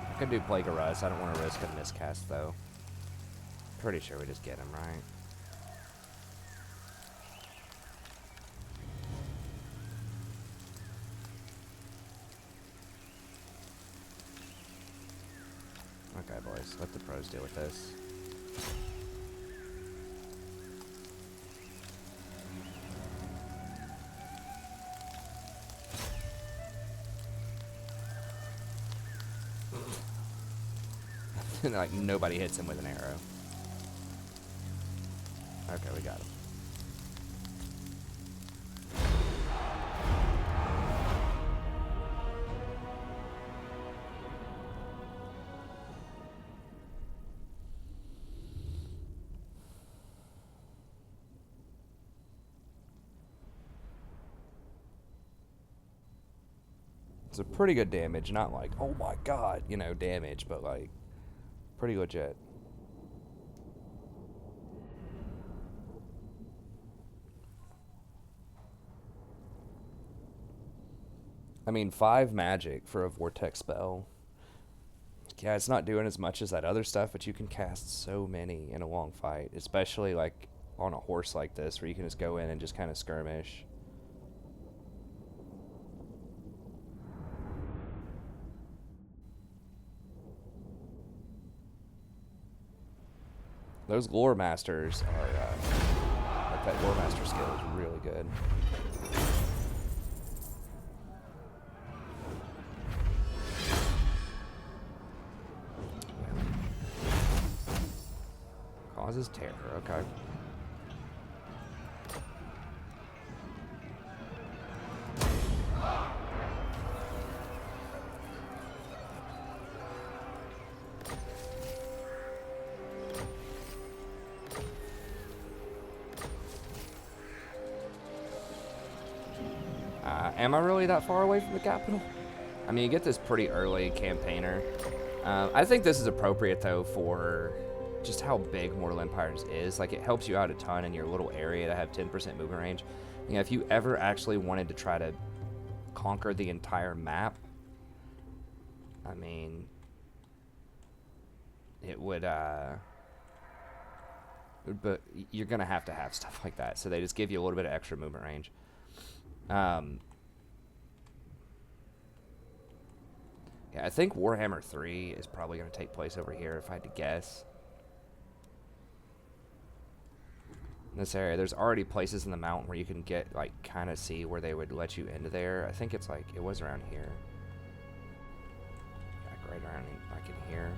Speaker 1: I could do Plague of Rust. I don't want to risk a miscast though. Pretty sure we just get him, right? Okay, boys, let the pros deal with this. Like, nobody hits him with an arrow. Okay, we got him. It's a pretty good damage, not like, oh my god, you know, damage, but like, pretty legit. I mean, 5 magic for a vortex spell. Yeah, it's not doing as much as that other stuff, but you can cast so many in a long fight, especially like on a horse like this, where you can just go in and just kind of skirmish. Those lore masters are, like that lore master skill is really good. Causes terror, okay. Am I really that far away from the capital? I mean, you get this pretty early campaigner. I think this is appropriate, though, for just how big Mortal Empires is. Like, it helps you out a ton in your little area to have 10% movement range. You know, if you ever actually wanted to try to conquer the entire map, I mean, it would but you're going to have stuff like that. So they just give you a little bit of extra movement range. Yeah, I think Warhammer 3 is probably going to take place over here, if I had to guess. In this area, there's already places in the mountain where you can get, like, kind of see where they would let you into there. I think it's like, it was around here. Like, right around, like, in here.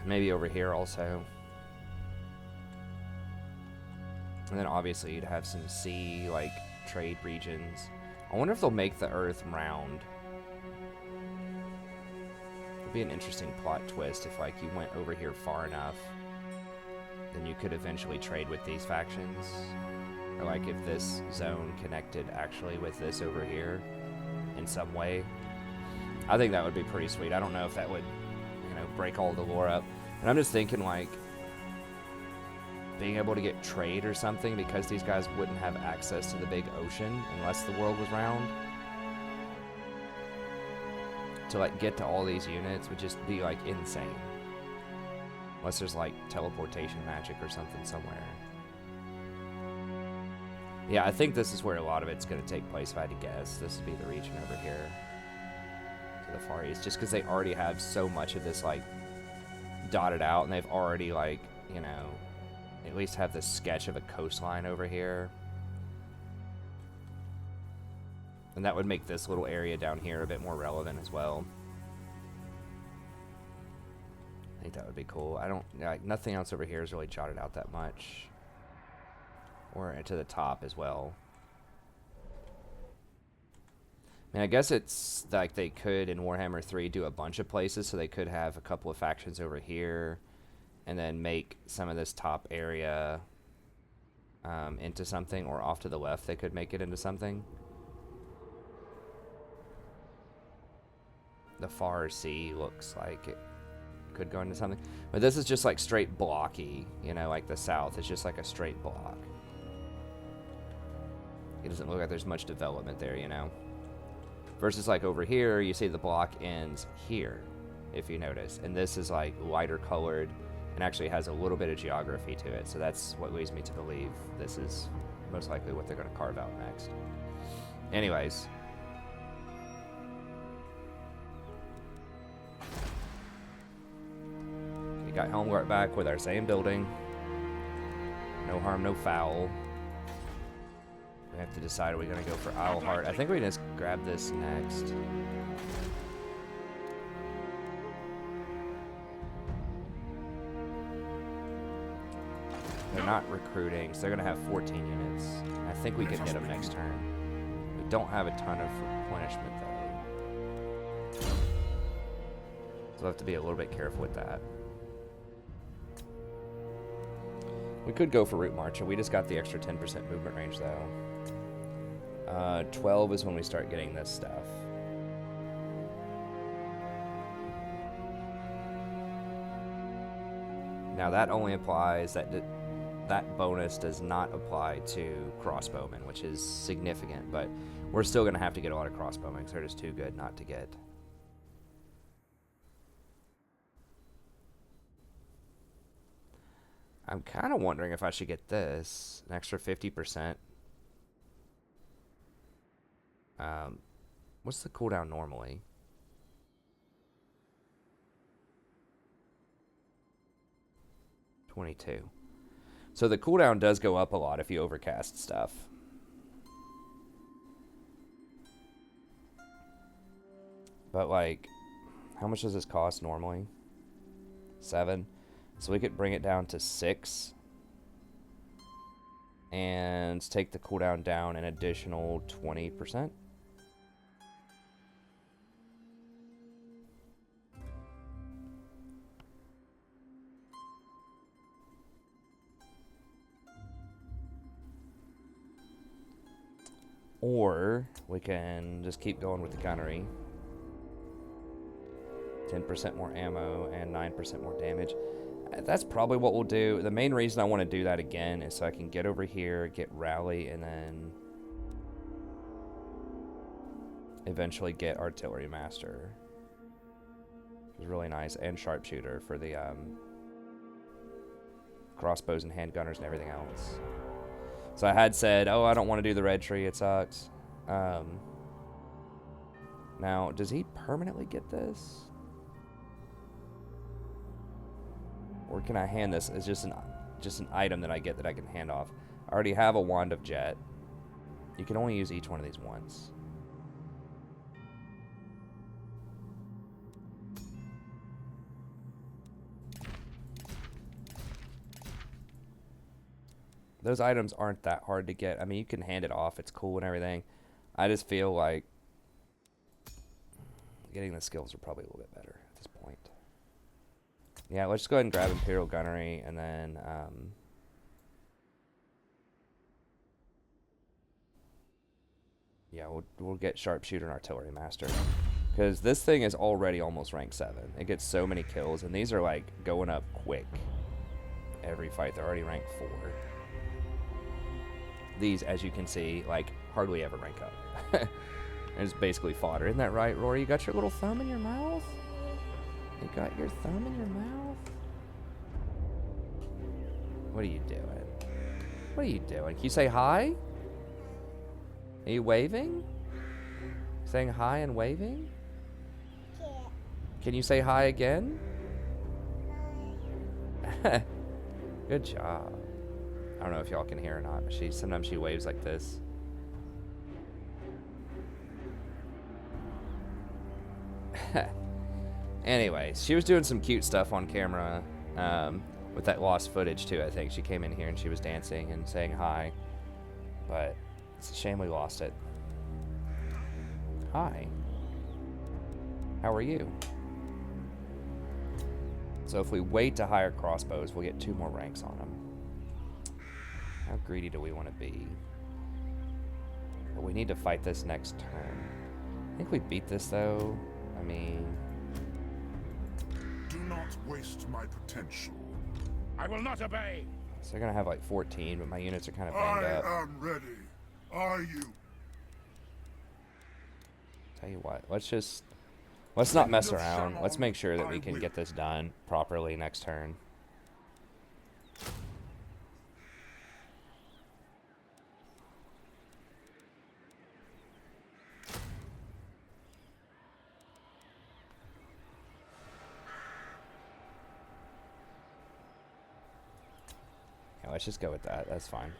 Speaker 1: Maybe over here also. And then obviously you'd have some sea, like, trade regions. I wonder if they'll make the Earth round. It'd be an interesting plot twist if, like, you went over here far enough, then you could eventually trade with these factions. Or, like, if this zone connected actually with this over here in some way. I think that would be pretty sweet. I don't know if that would, you know, break all the lore up. And I'm just thinking, like, being able to get trade or something, because these guys wouldn't have access to the big ocean unless the world was round. To, like, get to all these units would just be, like, insane. Unless there's, like, teleportation magic or something somewhere. Yeah, I think this is where a lot of it's going to take place, if I had to guess. This would be the region over here. To the Far East. Just because they already have so much of this, like, dotted out, and they've already, like, you know, at least have this sketch of a coastline over here. And that would make this little area down here a bit more relevant as well. I think that would be cool. I don't, like, nothing else over here is really jotted out that much. Or to the top as well. I mean, I guess it's like they could in Warhammer 3 do a bunch of places, so they could have a couple of factions over here. And then make some of this top area into something, or off to the left they could make it into something. The far sea looks like it could go into something. But this is just like straight blocky, you know, like the south. It's just like a straight block. It doesn't look like there's much development there, you know. Versus like over here, you see the block ends here, if you notice. And this is like lighter colored. And actually has a little bit of geography to it, so that's what leads me to believe this is most likely what they're going to carve out next. Anyways. We got Helmgart back with our same building. No harm, no foul. We have to decide, are we going to go for Isleheart? I think we can just grab this next. They're not recruiting, so they're going to have 14 units. I think we can hit them next turn. We don't have a ton of replenishment, though. So we'll have to be a little bit careful with that. We could go for Route March, and we just got the extra 10% movement range, though. 12 is when we start getting this stuff. Now, that only applies... That bonus does not apply to crossbowmen, which is significant, but we're still going to have to get a lot of crossbowmen because they're just too good not to get. I'm kind of wondering if I should get this, an extra 50%. What's the cooldown normally? $22. So the cooldown does go up a lot if you overcast stuff. But, like, how much does this cost normally? 7. So we could bring it down to 6. And take the cooldown down an additional 20%. Or we can just keep going with the gunnery. 10% more ammo and 9% more damage. That's probably what we'll do. The main reason I want to do that again is so I can get over here, get rally, and then eventually get artillery master. It's really nice. And sharpshooter for the crossbows and handgunners and everything else. So I had said, oh, I don't want to do the red tree. It sucks. Now, does he permanently get this? Or can I hand this as just an item that I get that I can hand off? I already have a wand of jet. You can only use each one of these once. Those items aren't that hard to get. I mean, you can hand it off. It's cool and everything. I just feel like getting the skills are probably a little bit better at this point. Yeah, let's just go ahead and grab Imperial Gunnery, and then yeah, we'll get Sharpshooter and Artillery Master, because this thing is already almost rank 7. It gets so many kills, and these are like going up quick. Every fight, they're already rank 4. These, as you can see, like hardly ever rank up. It's basically fodder. Isn't that right, Rory? You got your little thumb in your mouth? You got your thumb in your mouth? What are you doing? What are you doing? Can you say hi? Are you waving? Saying hi and waving? Yeah. Can you say hi again? Good job. I don't know if y'all can hear or not, but sometimes she waves like this. Anyways, she was doing some cute stuff on camera with that lost footage too, I think. She came in here and she was dancing and saying hi, but it's a shame we lost it. Hi. How are you? So if we wait to hire crossbows, we'll get 2 more ranks on them. How greedy do we want to be? But we need to fight this next turn. I think we beat this though. I mean...
Speaker 3: Do not waste my potential.
Speaker 2: I will not obey.
Speaker 1: So they're going to have like 14, but my units are kind of banged up.
Speaker 3: I am ready. Are you?
Speaker 1: Tell you what, let's not mess around. Let's make sure that we can get this done properly next turn. Yeah, let's just go with that. That's fine.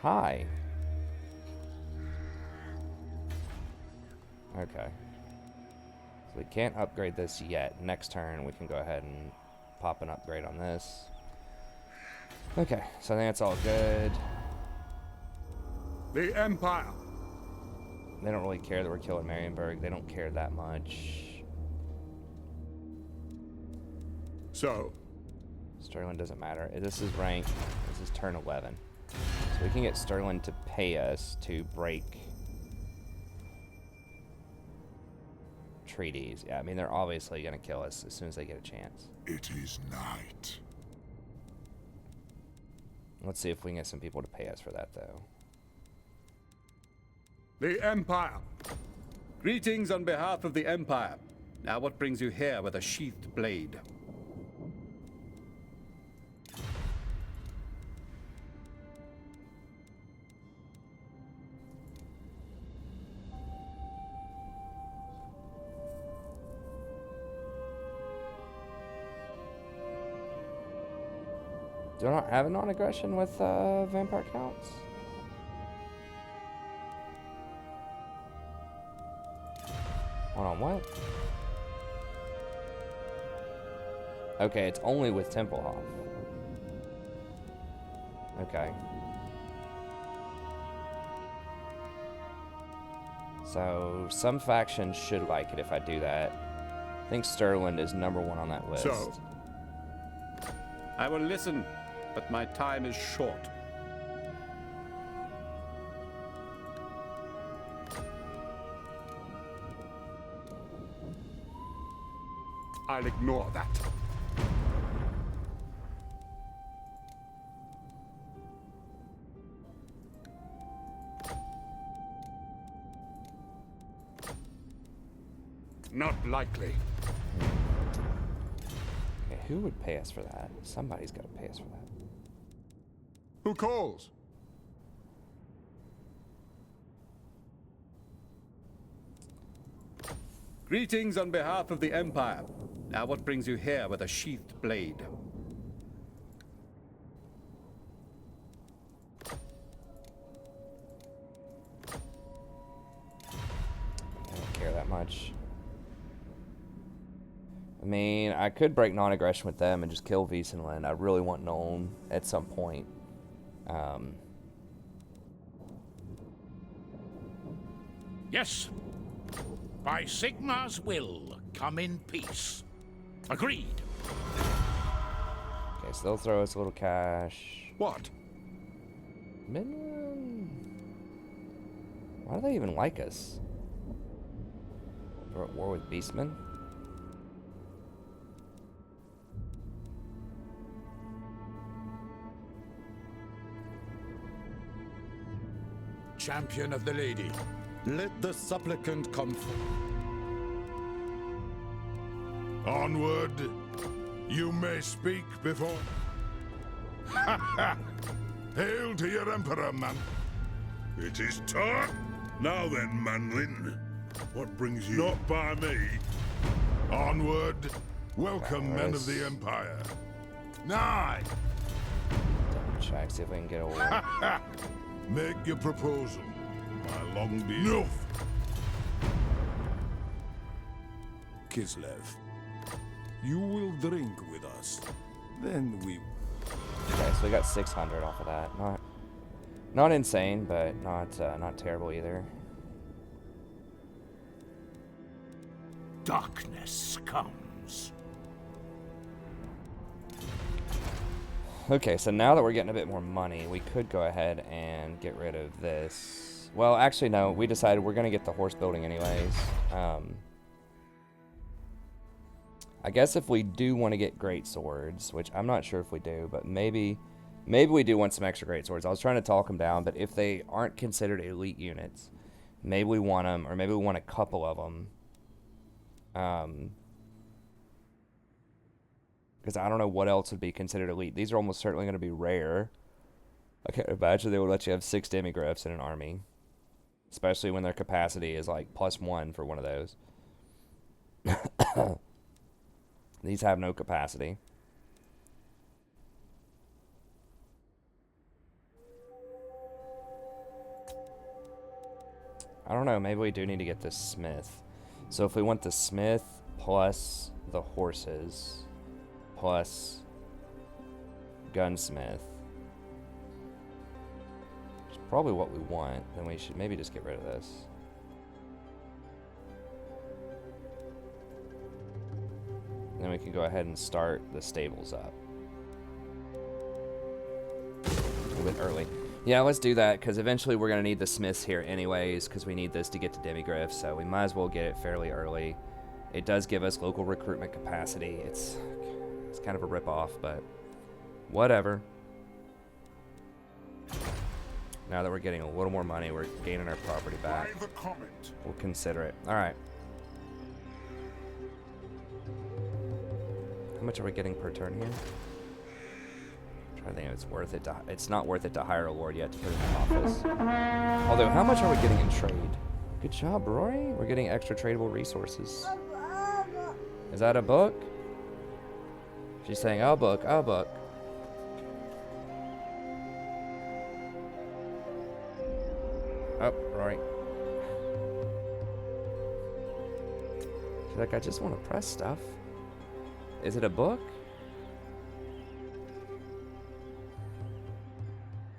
Speaker 1: Hi. Okay. So we can't upgrade this yet. Next turn, we can go ahead and pop an upgrade on this. Okay, so I think that's all good.
Speaker 4: The Empire.
Speaker 1: They don't really care that we're killing Marienburg. They don't care that much.
Speaker 4: So,
Speaker 1: Sterling doesn't matter. This is rank. This is turn 11. So we can get Sterling to pay us to break treaties. Yeah, I mean, they're obviously going to kill us as soon as they get a chance.
Speaker 3: It is night.
Speaker 1: Let's see if we can get some people to pay us for that, though.
Speaker 4: the Empire. Greetings on behalf of the Empire. Now what brings you here with a sheathed blade?
Speaker 1: Do I not have a non-aggression with Vampire Counts? Hold on, what? Okay, it's only with Templehof. Okay. So, some factions should like it if I do that. I think Sterling is #1 on that list.
Speaker 4: So, I will listen, but my time is short.
Speaker 3: I'll ignore that. not likely.
Speaker 1: Okay, who would pay us for that? Somebody's got to pay us for that.
Speaker 3: Who calls?
Speaker 4: Greetings on behalf of the Empire. Now what brings you here with a sheathed blade?
Speaker 1: I don't care that much. I mean, I could break non-aggression with them and just kill Wiesenland. I really want Nuln at some point.
Speaker 5: Yes. By Sigmar's will, come in peace. Agreed.
Speaker 1: Okay, so they'll throw us a little cash.
Speaker 3: What?
Speaker 1: Midland? Why do they even like us? We're at war with Beastmen?
Speaker 5: Champion of the lady.
Speaker 4: Let the supplicant come forth.
Speaker 3: Onward. You may speak before. Hail to your emperor, man. It is time. Now then, Manlin. What brings you? Not by me. Onward. Welcome, men of the Empire. Nigh.
Speaker 1: Double check, see if we can get away.
Speaker 3: Make your proposal. My long beard. No. Kislev, you will drink with us. Then we.
Speaker 1: Okay, so we got 600 off of that. Not insane, but not terrible either.
Speaker 5: Darkness comes.
Speaker 1: Okay, so now that we're getting a bit more money, we could go ahead and get rid of this. Well, actually, no. We decided we're going to get the horse building anyways. I guess if we do want to get great swords, which I'm not sure if we do, but maybe we do want some extra great swords. I was trying to talk them down, but if they aren't considered elite units, maybe we want them, or maybe we want a couple of them. Because I don't know what else would be considered elite. These are almost certainly going to be rare. I can't imagine they would let you have 6 demigryphs in an army. Especially when their capacity is like +1 for one of those. These have no capacity. I don't know, maybe we do need to get this smith. So if we want the smith plus the horses plus gunsmith, which is probably what we want, then we should maybe just get rid of this. Then we can go ahead and start the stables up. A little bit early. Yeah, let's do that, because eventually we're going to need the smiths here anyways, because we need this to get to demigryph, so we might as well get it fairly early. It does give us local recruitment capacity. It's kind of a rip-off, but whatever. Now that we're getting a little more money, we're gaining our property back. We'll consider it. All right. How much are we getting per turn here? I'm trying to think if it's worth it to. It's not worth it to hire a lord yet to put in the office. Although, how much are we getting in trade? Good job, Rory. We're getting extra tradable resources. Is that a book? She's saying, "Oh, book, oh, book." Oh, Rory. She's like, "I just want to press stuff." Is it a book?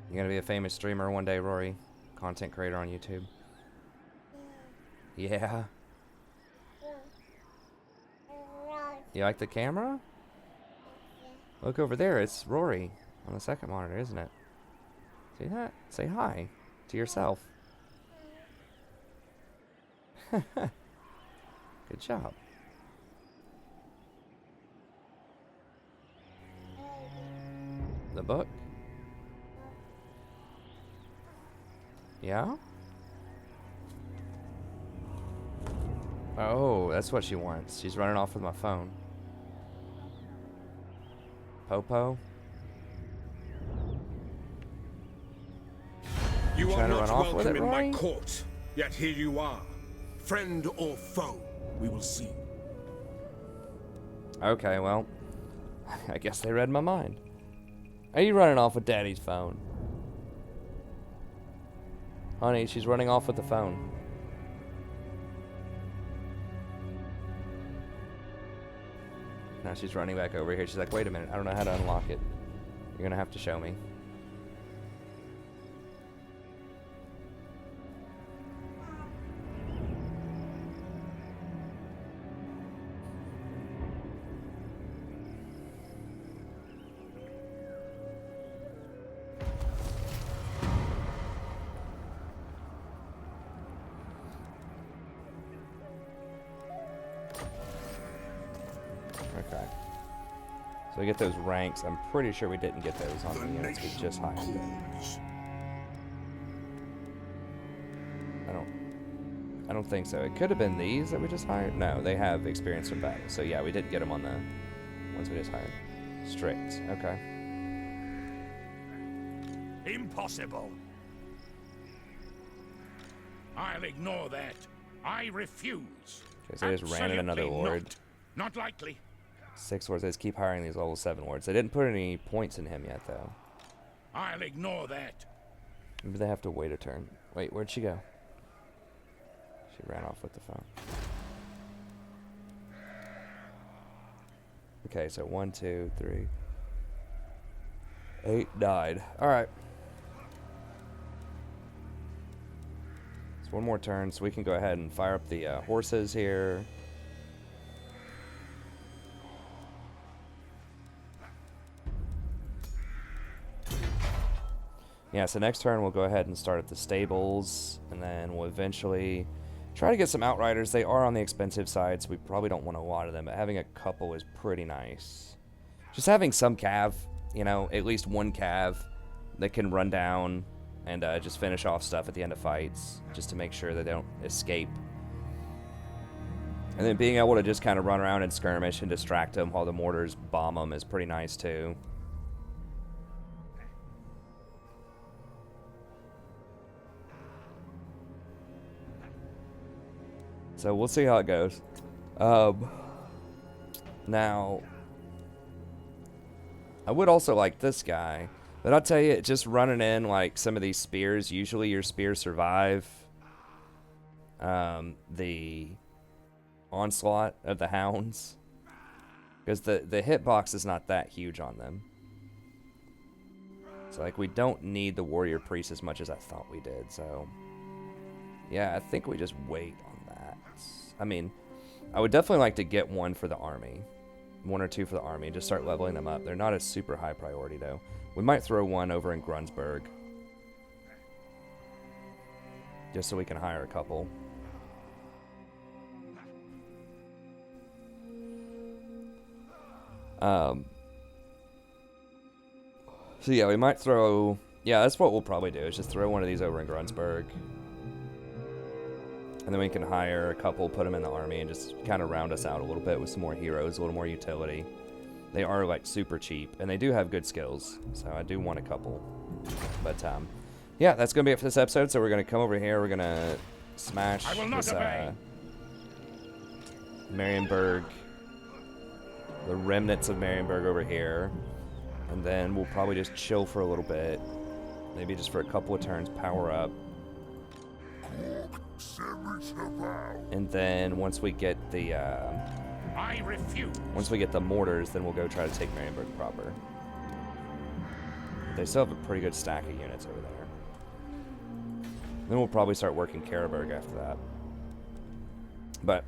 Speaker 1: You're gonna be a famous streamer one day, Rory. Content creator on YouTube. Yeah. You like the camera? Look over there, it's Rory on the second monitor, isn't it? See that? Say hi to yourself. Good job. The book? Yeah? Oh, that's what she wants. She's running off with my phone. Popo?
Speaker 2: You
Speaker 1: Trying
Speaker 2: are
Speaker 1: to run
Speaker 2: not
Speaker 1: off with
Speaker 2: welcome
Speaker 1: it,
Speaker 2: in
Speaker 1: Rory?
Speaker 2: my court, yet here you are. Friend or foe, we will see.
Speaker 1: Okay, well, I guess they read my mind. Are you running off with Daddy's phone? Honey, she's running off with the phone. Now she's running back over here. She's like, wait a minute, I don't know how to unlock it. You're gonna have to show me. Okay. So we get those ranks. I'm pretty sure we didn't get those on the units we just hired. I don't think so. It could have been these that we just hired. No, they have experience from battle. So yeah, we didn't get them on the ones we just hired. Strict. Okay.
Speaker 5: Impossible. I'll ignore that. I refuse.
Speaker 1: Okay, so they just ran in another
Speaker 5: Absolutely
Speaker 1: lord.
Speaker 5: Not likely.
Speaker 1: 6 lords. They just keep hiring these level 7 lords. They didn't put any points in him yet, though.
Speaker 5: I'll ignore that.
Speaker 1: Maybe they have to wait a turn. Wait, where'd she go? She ran off with the phone. Okay, so 1, 2, 3, 8 died. Alright. So one more turn, so we can go ahead and fire up the horses here. Yeah, so next turn we'll go ahead and start at the stables, and then we'll eventually try to get some outriders. They are on the expensive side, so we probably don't want a lot of them, but having a couple is pretty nice. Just having some cav, you know, at least one cav that can run down and just finish off stuff at the end of fights, just to make sure that they don't escape. And then being able to just kind of run around and skirmish and distract them while the mortars bomb them is pretty nice too. So we'll see how it goes. Now, I would also like this guy, but I'll tell you, just running in like some of these spears, usually your spears survive the onslaught of the hounds, because the hitbox is not that huge on them. So like we don't need the warrior priest as much as I thought we did. So yeah, I think we just wait on that. I mean, I would definitely like to get one for the army. 1 or 2 for the army. Just start leveling them up. They're not a super high priority, though. We might throw one over in Grunsburg. Just so we can hire a couple. So yeah, we might throw... Yeah, that's what we'll probably do, is just throw one of these over in Grunsburg. And then we can hire a couple, put them in the army, and just kind of round us out a little bit with some more heroes, a little more utility. They are, like, super cheap, and they do have good skills, so I do want a couple. But, yeah, that's going to be it for this episode, so we're going to come over here, we're going to smash this, Marienburg, the remnants of Marienburg over here, and then we'll probably just chill for a little bit, maybe just for a couple of turns, power up. And then once we get the once we get the mortars, then we'll go try to take Marienburg proper. They still have a pretty good stack of units over there. Then we'll probably start working Karaberg after that. But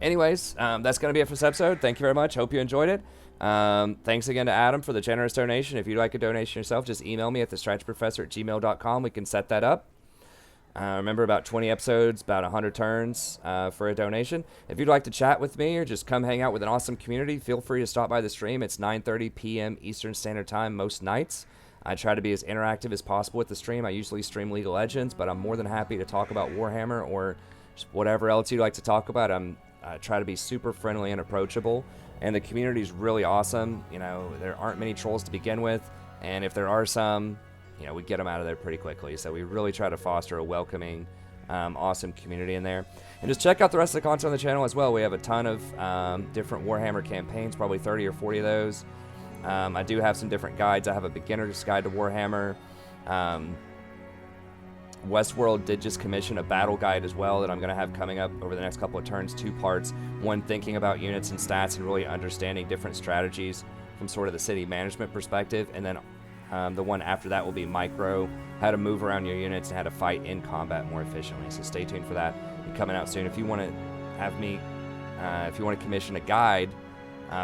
Speaker 1: anyways, that's going to be it for this episode. Thank you very much. Hope you enjoyed it. Thanks again to Adam for the generous donation. If you'd like a donation yourself, just email me at thestratchprofessor@gmail.com. We can set that up. Remember, about 20 episodes, about 100 turns for a donation. If you'd like to chat with me or just come hang out with an awesome community, feel free to stop by the stream. It's 9:30 p.m. Eastern Standard Time most nights. I try to be as interactive as possible with the stream. I usually stream League of Legends, but I'm more than happy to talk about Warhammer or just whatever else you'd like to talk about. I'm try to be super friendly and approachable. And the community is really awesome. You know, there aren't many trolls to begin with, and if there are some, you know, we get them out of there pretty quickly. So we really try to foster a welcoming, awesome community in there. And just check out the rest of the content on the channel as well. We have a ton of different Warhammer campaigns, probably 30 or 40 of those. I do have some different guides. I have a beginner's guide to Warhammer. Westworld did just commission a battle guide as well that I'm going to have coming up over the next couple of turns, 2 parts. One, thinking about units and stats and really understanding different strategies from sort of the city management perspective. And then the one after that will be micro, how to move around your units and how to fight in combat more efficiently. So stay tuned for that. It'll be coming out soon. If you want to have me, if you want to commission a guide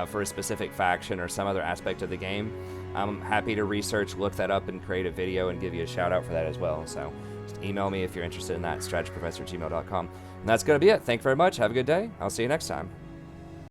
Speaker 1: for a specific faction or some other aspect of the game, I'm happy to research, look that up, and create a video and give you a shout out for that as well. So just email me if you're interested in that, strategyprofessor@gmail.com. And that's going to be it. Thank you very much. Have a good day. I'll see you next time.